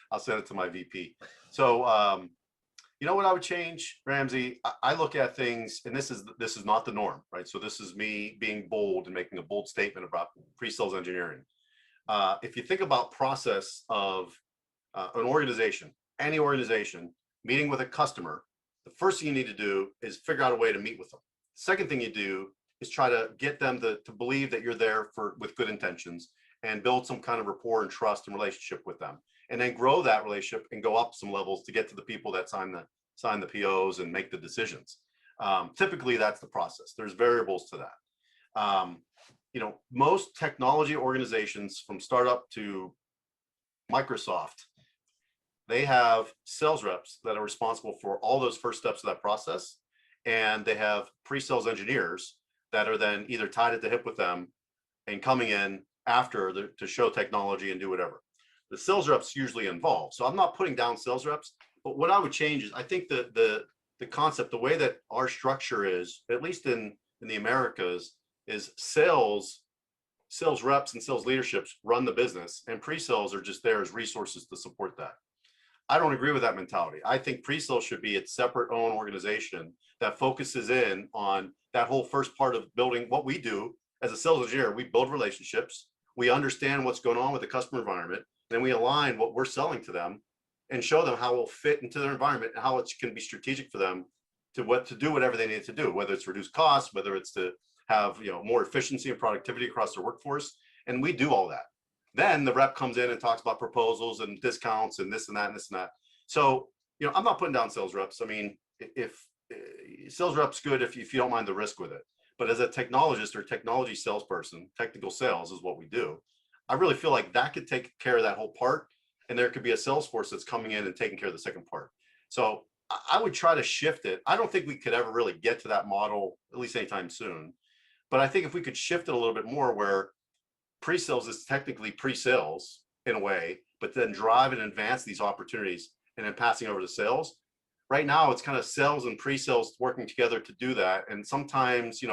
I'll send it to my VP. So, you know what I would change, Ramsey? I look at things, and this is not the norm, right? So this is me being bold and making a bold statement about pre-sales engineering. If you think about process of an organization, any organization, meeting with a customer, the first thing you need to do is figure out a way to meet with them. Second thing you do is try to get them to believe that you're there with good intentions and build some kind of rapport and trust and relationship with them, and then grow that relationship and go up some levels to get to the people that sign the POs and make the decisions. Typically, that's the process. There's variables to that. Most technology organizations, from startup to Microsoft, they have sales reps that are responsible for all those first steps of that process. And they have pre-sales engineers that are then either tied at the hip with them and coming in after to show technology and do whatever. The sales reps usually involved. So I'm not putting down sales reps, but what I would change is I think the concept, the way that our structure is, at least in the Americas, is sales reps and sales leaderships run the business, and pre-sales are just there as resources to support that. I don't agree with that mentality. I think pre-sales should be its separate own organization that focuses in on that whole first part of building. What we do as a sales engineer, we build relationships, we understand what's going on with the customer environment, then we align what we're selling to them and show them how it will fit into their environment and how it can be strategic for them to do whatever they need to do, whether it's reduce costs, whether it's to have more efficiency and productivity across their workforce. And we do all that. Then the rep comes in and talks about proposals and discounts and this and that and this and that. So, I'm not putting down sales reps. I mean, if sales reps good if you don't mind the risk with it. But as a technologist or technology salesperson, technical sales is what we do. I really feel like that could take care of that whole part. And there could be a sales force that's coming in and taking care of the second part. So I would try to shift it. I don't think we could ever really get to that model, at least anytime soon. But I think if we could shift it a little bit more where pre-sales is technically pre-sales in a way, but then drive and advance these opportunities and then passing over to sales. Right now, it's kind of sales and pre-sales working together to do that. And sometimes,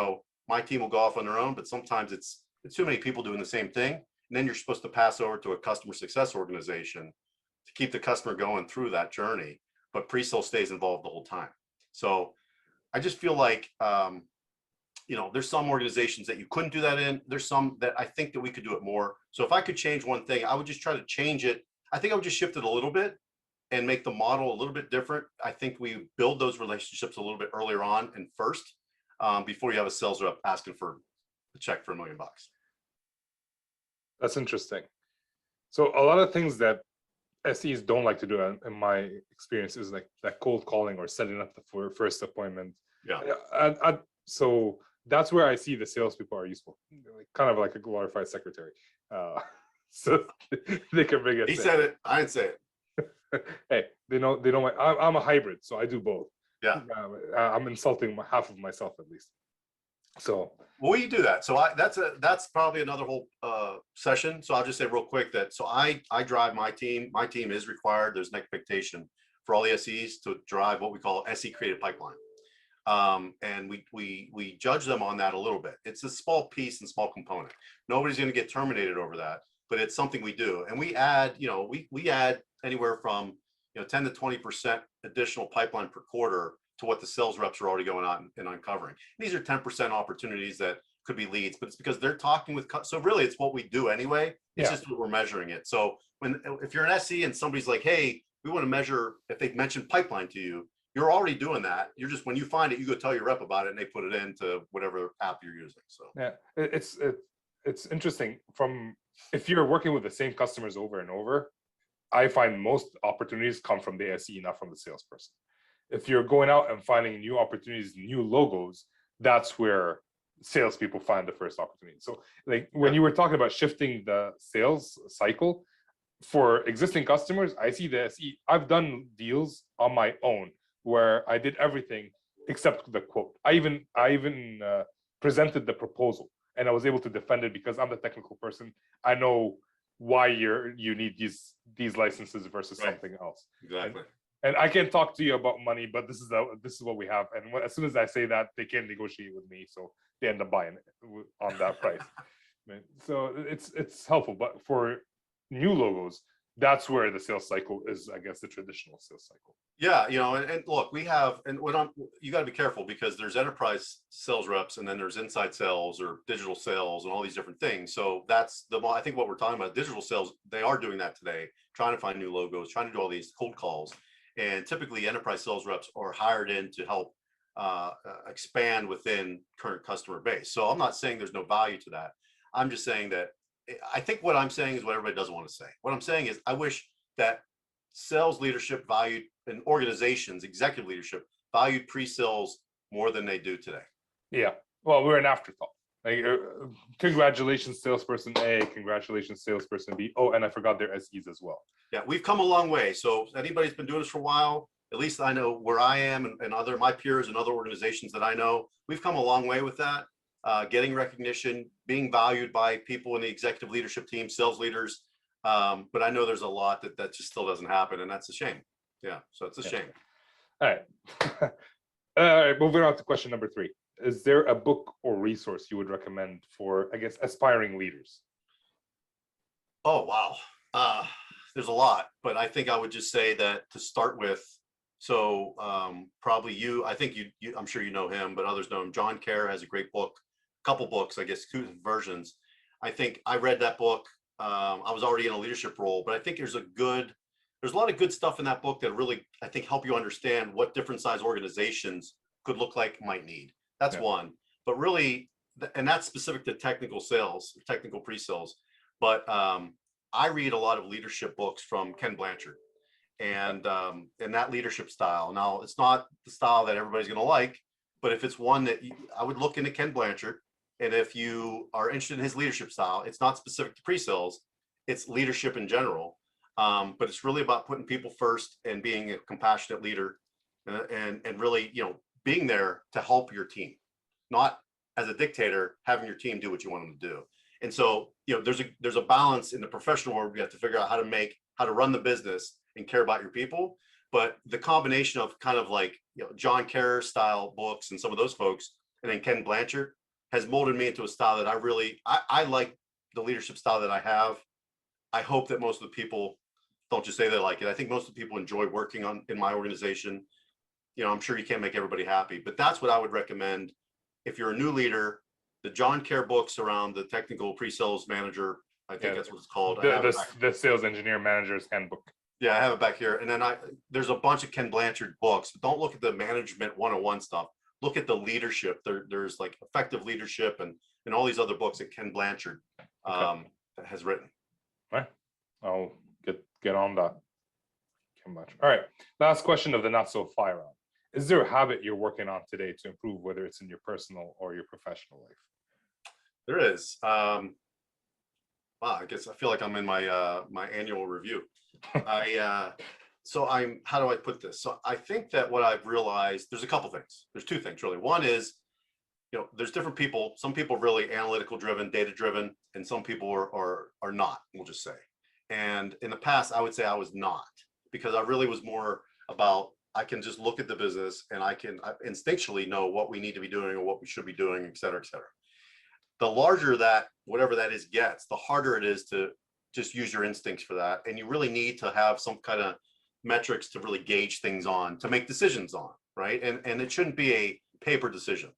my team will go off on their own, but sometimes it's too many people doing the same thing. And then you're supposed to pass over to a customer success organization to keep the customer going through that journey, but pre-sales stays involved the whole time. So I just feel like, there's some organizations that you couldn't do that in. There's some that I think that we could do it more. So if I could change one thing, I would just try to change it. I think I would just shift it a little bit and make the model a little bit different. I think we build those relationships a little bit earlier on and first, before you have a sales rep asking for a check for $1 million. That's interesting. So a lot of things that SEs don't like to do, in my experience, is like that cold calling or setting up the first appointment. Yeah. So that's where I see the salespeople are useful, kind of like a glorified secretary. So they can bring us. He said it. I didn't say it. Hey, they know. I'm a hybrid, so I do both. Yeah. I'm insulting half of myself at least. So we do that. So that's probably another whole session. So I'll just say real quick that I drive my team. My team is required. There's an expectation for all the SEs to drive what we call SE created pipeline. And we judge them on that a little bit. It's a small piece and small component. Nobody's going to get terminated over that, but it's something we do. And we add, we add anywhere from 10 to 20% additional pipeline per quarter to what the sales reps are already going on and uncovering. These are 10% opportunities that could be leads, but it's because they're talking with, so really it's what we do anyway. It's just what we're measuring it. So if you're an SE and somebody's like, hey, we want to measure if they've mentioned pipeline to you, you're already doing that. You're just, when you find it, you go tell your rep about it and they put it into whatever app you're using. So yeah, it's interesting. If you're working with the same customers over and over, I find most opportunities come from the SE, not from the salesperson. If you're going out and finding new opportunities, new logos, that's where salespeople find the first opportunity. So like when you were talking about shifting the sales cycle for existing customers, I see the SE. I've done deals on my own where I did everything except the quote. I even presented the proposal and I was able to defend it because I'm the technical person. I know why you need these licenses versus something else. Exactly. And I can talk to you about money, but this is what we have. And as soon as I say that, they can't negotiate with me, so they end up buying it on that price. So it's helpful, but for new logos, that's where the sales cycle is, I guess, the traditional sales cycle. Yeah, and look, we have, and you got to be careful because there's enterprise sales reps and then there's inside sales or digital sales and all these different things. So that's I think what we're talking about, digital sales, they are doing that today, trying to find new logos, trying to do all these cold calls. And typically enterprise sales reps are hired in to help expand within current customer base. So I'm not saying there's no value to that. I'm just saying that I think what I'm saying is what everybody doesn't want to say. What I'm saying is I wish that sales leadership valued and organizations, executive leadership valued pre-sales more than they do today. Yeah. Well, we're an afterthought. Like, congratulations, salesperson A, congratulations, salesperson B. Oh, and I forgot their SEs as well. Yeah, we've come a long way. So anybody's been doing this for a while, at least I know where I am and my peers and other organizations that I know, we've come a long way with that. Getting recognition, being valued by people in the executive leadership team, sales leaders. But I know there's a lot that just still doesn't happen, and that's a shame. Yeah, so it's a shame. All right. All right, moving on to question number 3. Is there a book or resource you would recommend for, I guess, aspiring leaders? Oh, wow. There's a lot, but I think I would just say that to start with, so probably I'm sure you know him, but others know him. John Kerr has a great book, couple books, I guess 2 versions. I think I read that book. I was already in a leadership role, but I think there's a lot of good stuff in that book that really, I think, help you understand what different size organizations could look like, might need. That's one, but really, and that's specific to technical sales, technical pre-sales. But I read a lot of leadership books from Ken Blanchard and that leadership style. Now, it's not the style that everybody's going to like, but if it's one that I would look into Ken Blanchard. And if you are interested in his leadership style, it's not specific to pre-sales, it's leadership in general. But it's really about putting people first and being a compassionate leader and really, being there to help your team, not as a dictator, having your team do what you want them to do. And so, there's a balance in the professional world. We have to figure out how to run the business and care about your people. But the combination of kind of like, John Kerr style books and some of those folks, and then Ken Blanchard has molded me into a style that I like the leadership style that I have. I hope that most of the people don't just say they like it. I think most of the people enjoy working in my organization. I'm sure you can't make everybody happy, but that's what I would recommend. If you're a new leader, the John Kerr books around the technical pre-sales manager, I think that's what it's called. The sales engineer manager's handbook. Yeah, I have it back here. And then there's a bunch of Ken Blanchard books, but don't look at the management 101 stuff. Look at the leadership. There's like effective leadership and all these other books that Ken Blanchard has written. All right. I'll get on that. Ken Blanchard. All right. Last question of the not so fire round. Is there a habit you're working on today to improve, whether it's in your personal or your professional life? There is. Wow, I guess I feel like I'm in my annual review. How do I put this? So I think that what I've realized, there's a couple things. There's 2 things really. One is, there's different people. Some people are really analytical driven, data driven, and some people are not, we'll just say. And in the past, I would say I was not, because I really was more about, I can just look at the business and I instinctually know what we need to be doing or what we should be doing, et cetera, et cetera. The larger that, whatever that is gets, the harder it is to just use your instincts for that. And you really need to have some kind of metrics to really gauge things on, to make decisions on, right? And it shouldn't be a paper decision.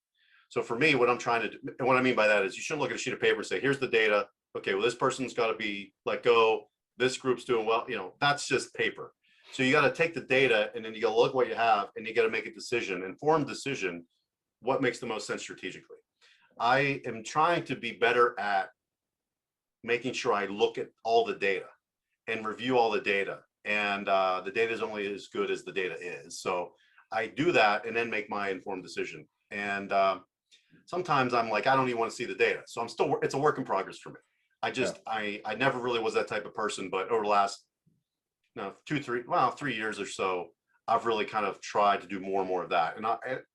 So for me, what I'm trying to do, and what I mean by that is you shouldn't look at a sheet of paper and say, here's the data. Okay, well, this person's got to be let go. This group's doing well. That's just paper. So you got to take the data and then you got to look what you have and you got to make a decision, informed decision, what makes the most sense strategically. I am trying to be better at making sure I look at all the data and review all the data. And the data is only as good as the data is. So I do that and then make my informed decision. And sometimes I'm like, I don't even want to see the data. So it's a work in progress for me. I never really was that type of person, but over the last 3 years or so, I've really kind of tried to do more and more of that.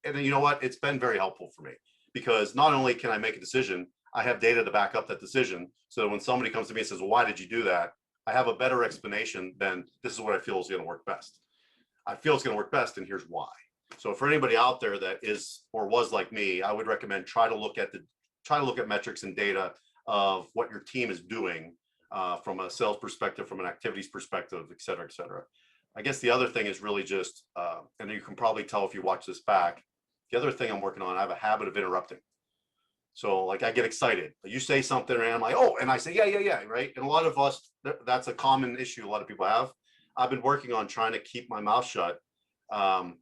And you know what? It's been very helpful for me because not only can I make a decision, I have data to back up that decision. So when somebody comes to me and says, well, why did you do that? I have a better explanation than this is what I feel is going to work best. I feel it's going to work best, and here's why. So for anybody out there that is or was like me, I would recommend try to look at metrics and data of what your team is doing from a sales perspective, from an activities perspective, et cetera, et cetera. I guess the other thing is really just, and you can probably tell if you watch this back, the other thing I'm working on, I have a habit of interrupting. So like I get excited. You say something and I'm like, oh, and I say, yeah, right? And a lot of us, that's a common issue a lot of people have. I've been working on trying to keep my mouth shut. And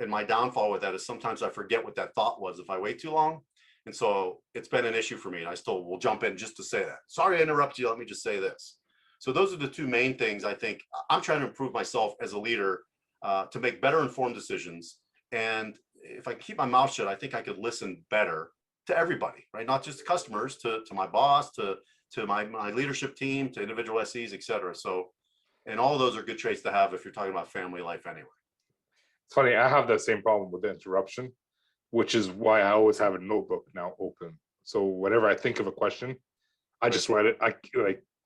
my downfall with that is sometimes I forget what that thought was if I wait too long. And so it's been an issue for me. And I still will jump in just to say that. Sorry I interrupt you. Let me just say this. So those are the two main things I think I'm trying to improve myself as a leader to make better informed decisions. And if I keep my mouth shut, I think I could listen better to everybody, right? Not just customers, to my boss, to my leadership team, to individual SEs, et cetera. So, and all of those are good traits to have if you're talking about family life anyway. It's funny, I have that same problem with the interruption, which is why I always have a notebook now open. So whenever I think of a question, I just write it.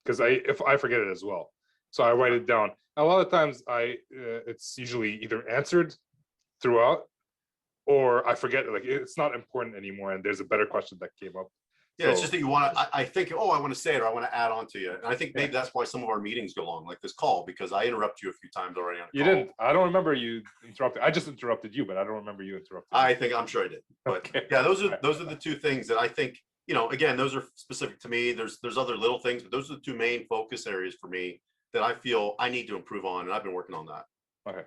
Because if I forget it as well, so I write it down. A lot of times, it's usually either answered throughout, or I forget it. Like it's not important anymore, and there's a better question that came up. Yeah, it's just that you want to. I think, oh, I want to say it, or I want to add on to you. And I think maybe that's why some of our meetings go long, like this call, because I interrupt you a few times already on a You call. didn't. I don't remember you interrupted. I just interrupted you, but I don't remember you interrupting. I'm sure I did. But yeah, those are the two things that I think. Again, those are specific to me. There's other little things, but those are the two main focus areas for me that I feel I need to improve on, and I've been working on that. Okay.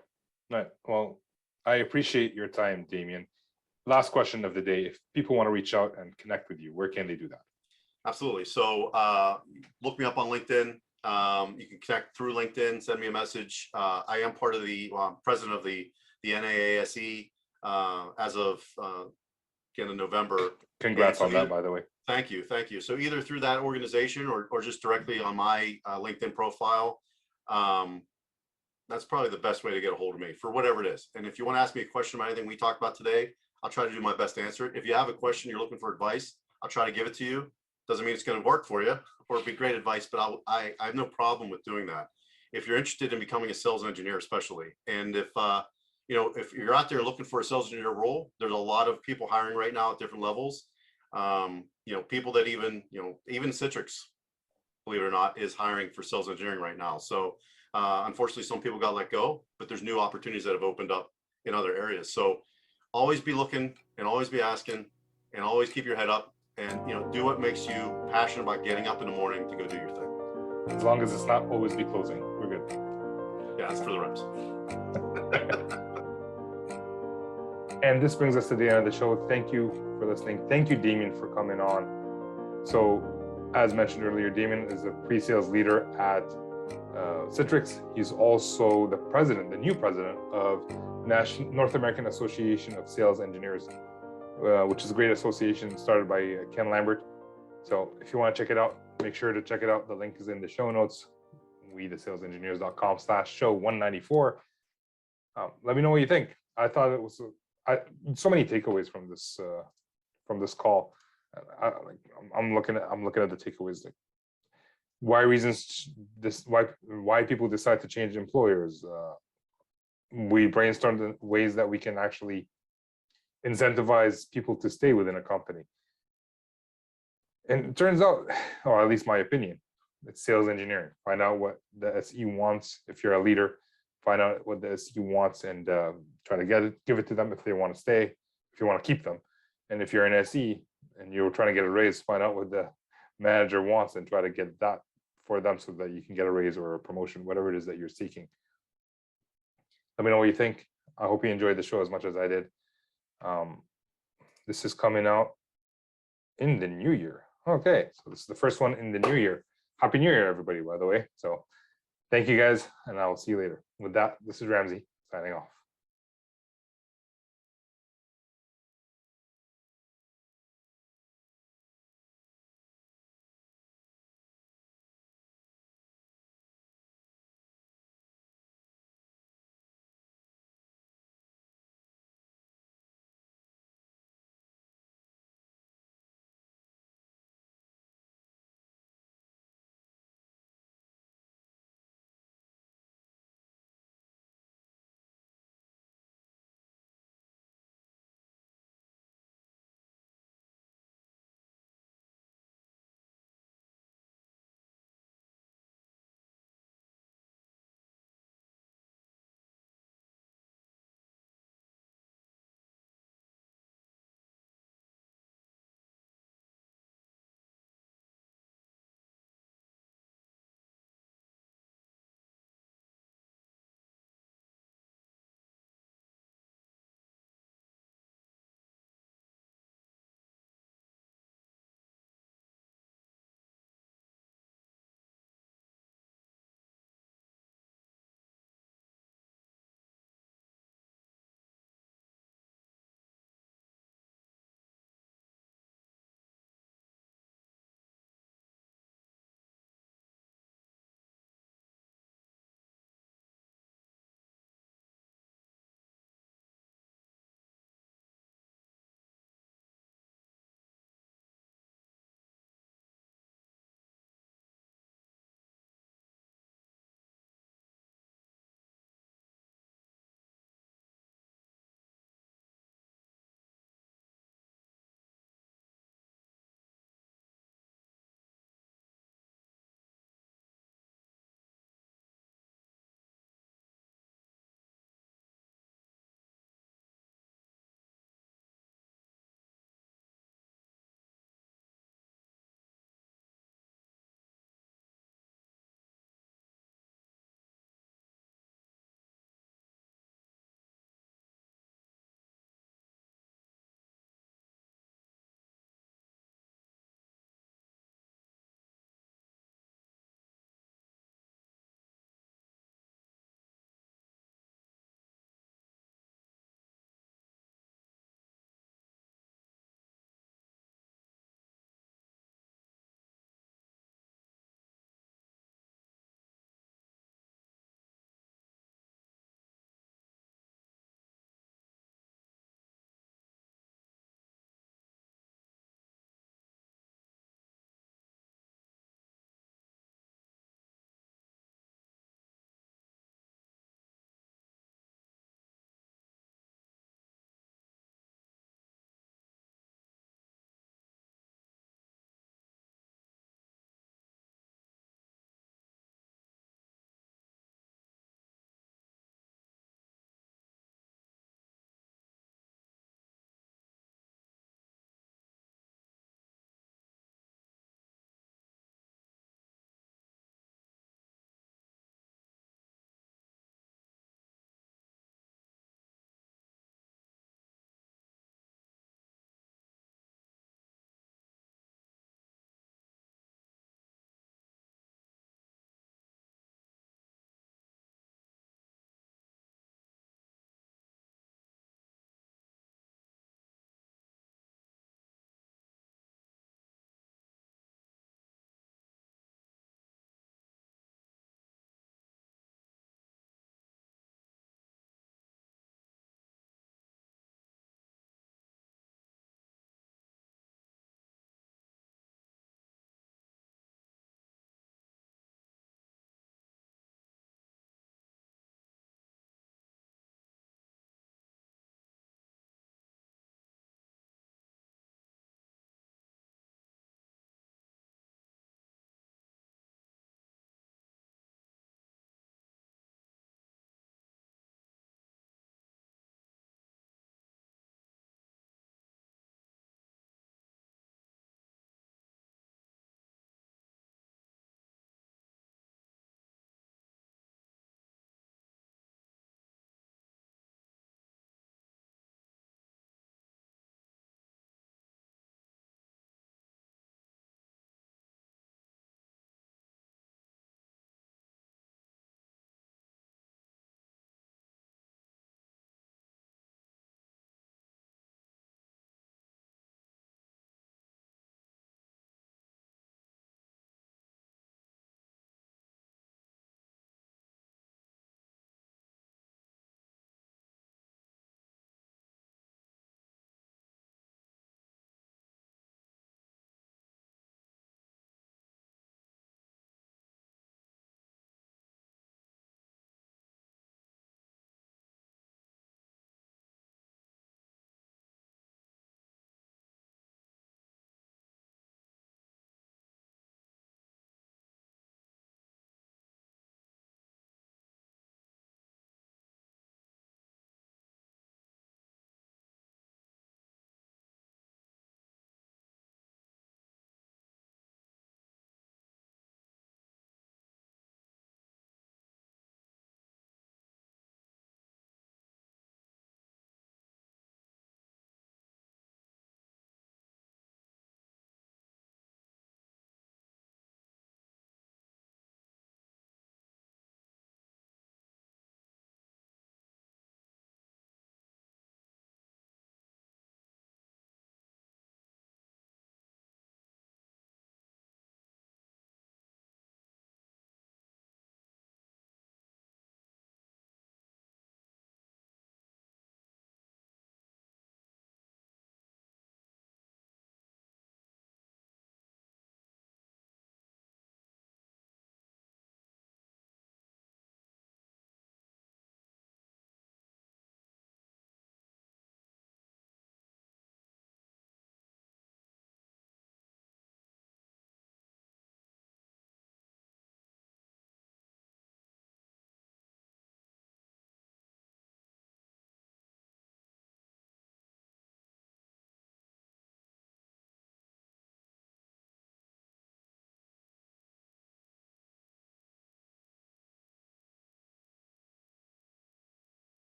Right. Well, I appreciate your time, Damien. Last question of the day. If people want to reach out and connect with you, where can they do that? Absolutely. So look me up on LinkedIn. You can connect through LinkedIn, send me a message. I am part of president of the NAASE as of in November. Congrats on that, by the way. Thank you. So either through that organization or just directly on my LinkedIn profile, that's probably the best way to get a hold of me for whatever it is. And if you want to ask me a question about anything we talked about today, I'll try to do my best to answer it. If you have a question, you're looking for advice, I'll try to give it to you. Doesn't mean it's going to work for you or it'd be great advice, but I have no problem with doing that. If you're interested in becoming a sales engineer, especially, and if you're out there looking for a sales engineer role, there's a lot of people hiring right now at different levels. People that even Citrix, believe it or not, is hiring for sales engineering right now. So unfortunately, some people got let go, but there's new opportunities that have opened up in other areas. So always be looking and always be asking and always keep your head up and do what makes you passionate about getting up in the morning to go do your thing. As long as it's not always be closing, we're good. Yeah, it's for the reps. And this brings us to the end of the show. Thank you for listening. Thank you, Damian, for coming on. So, as mentioned earlier, Damian is a pre-sales leader at Citrix. He's also the new president of North American Association of Sales Engineers, which is a great association started by Ken Lambert. So if you want to check it out, make sure to check it out. The link is in the show notes, WeTheSalesEngineers.com/show 194. Let me know what you think. I thought it was so many takeaways from this call. I'm looking at the takeaways, like why people decide to change employers. We brainstormed ways that we can actually incentivize people to stay within a company. And it turns out, or at least my opinion, it's sales engineering. Find out what the SE wants if you're a leader. find out what the SE wants and try to give it to them if they want to stay, if you want to keep them. And if you're an SE and you're trying to get a raise, find out what the manager wants and try to get that for them so that you can get a raise or a promotion, whatever it is that you're seeking. Let me know what you think. I hope you enjoyed the show as much as I did. This is coming out in the new year. Okay, so this is the first one in the new year. Happy New Year, everybody, by the way. So thank you guys, and I will see you later. With that, this is Ramsey signing off.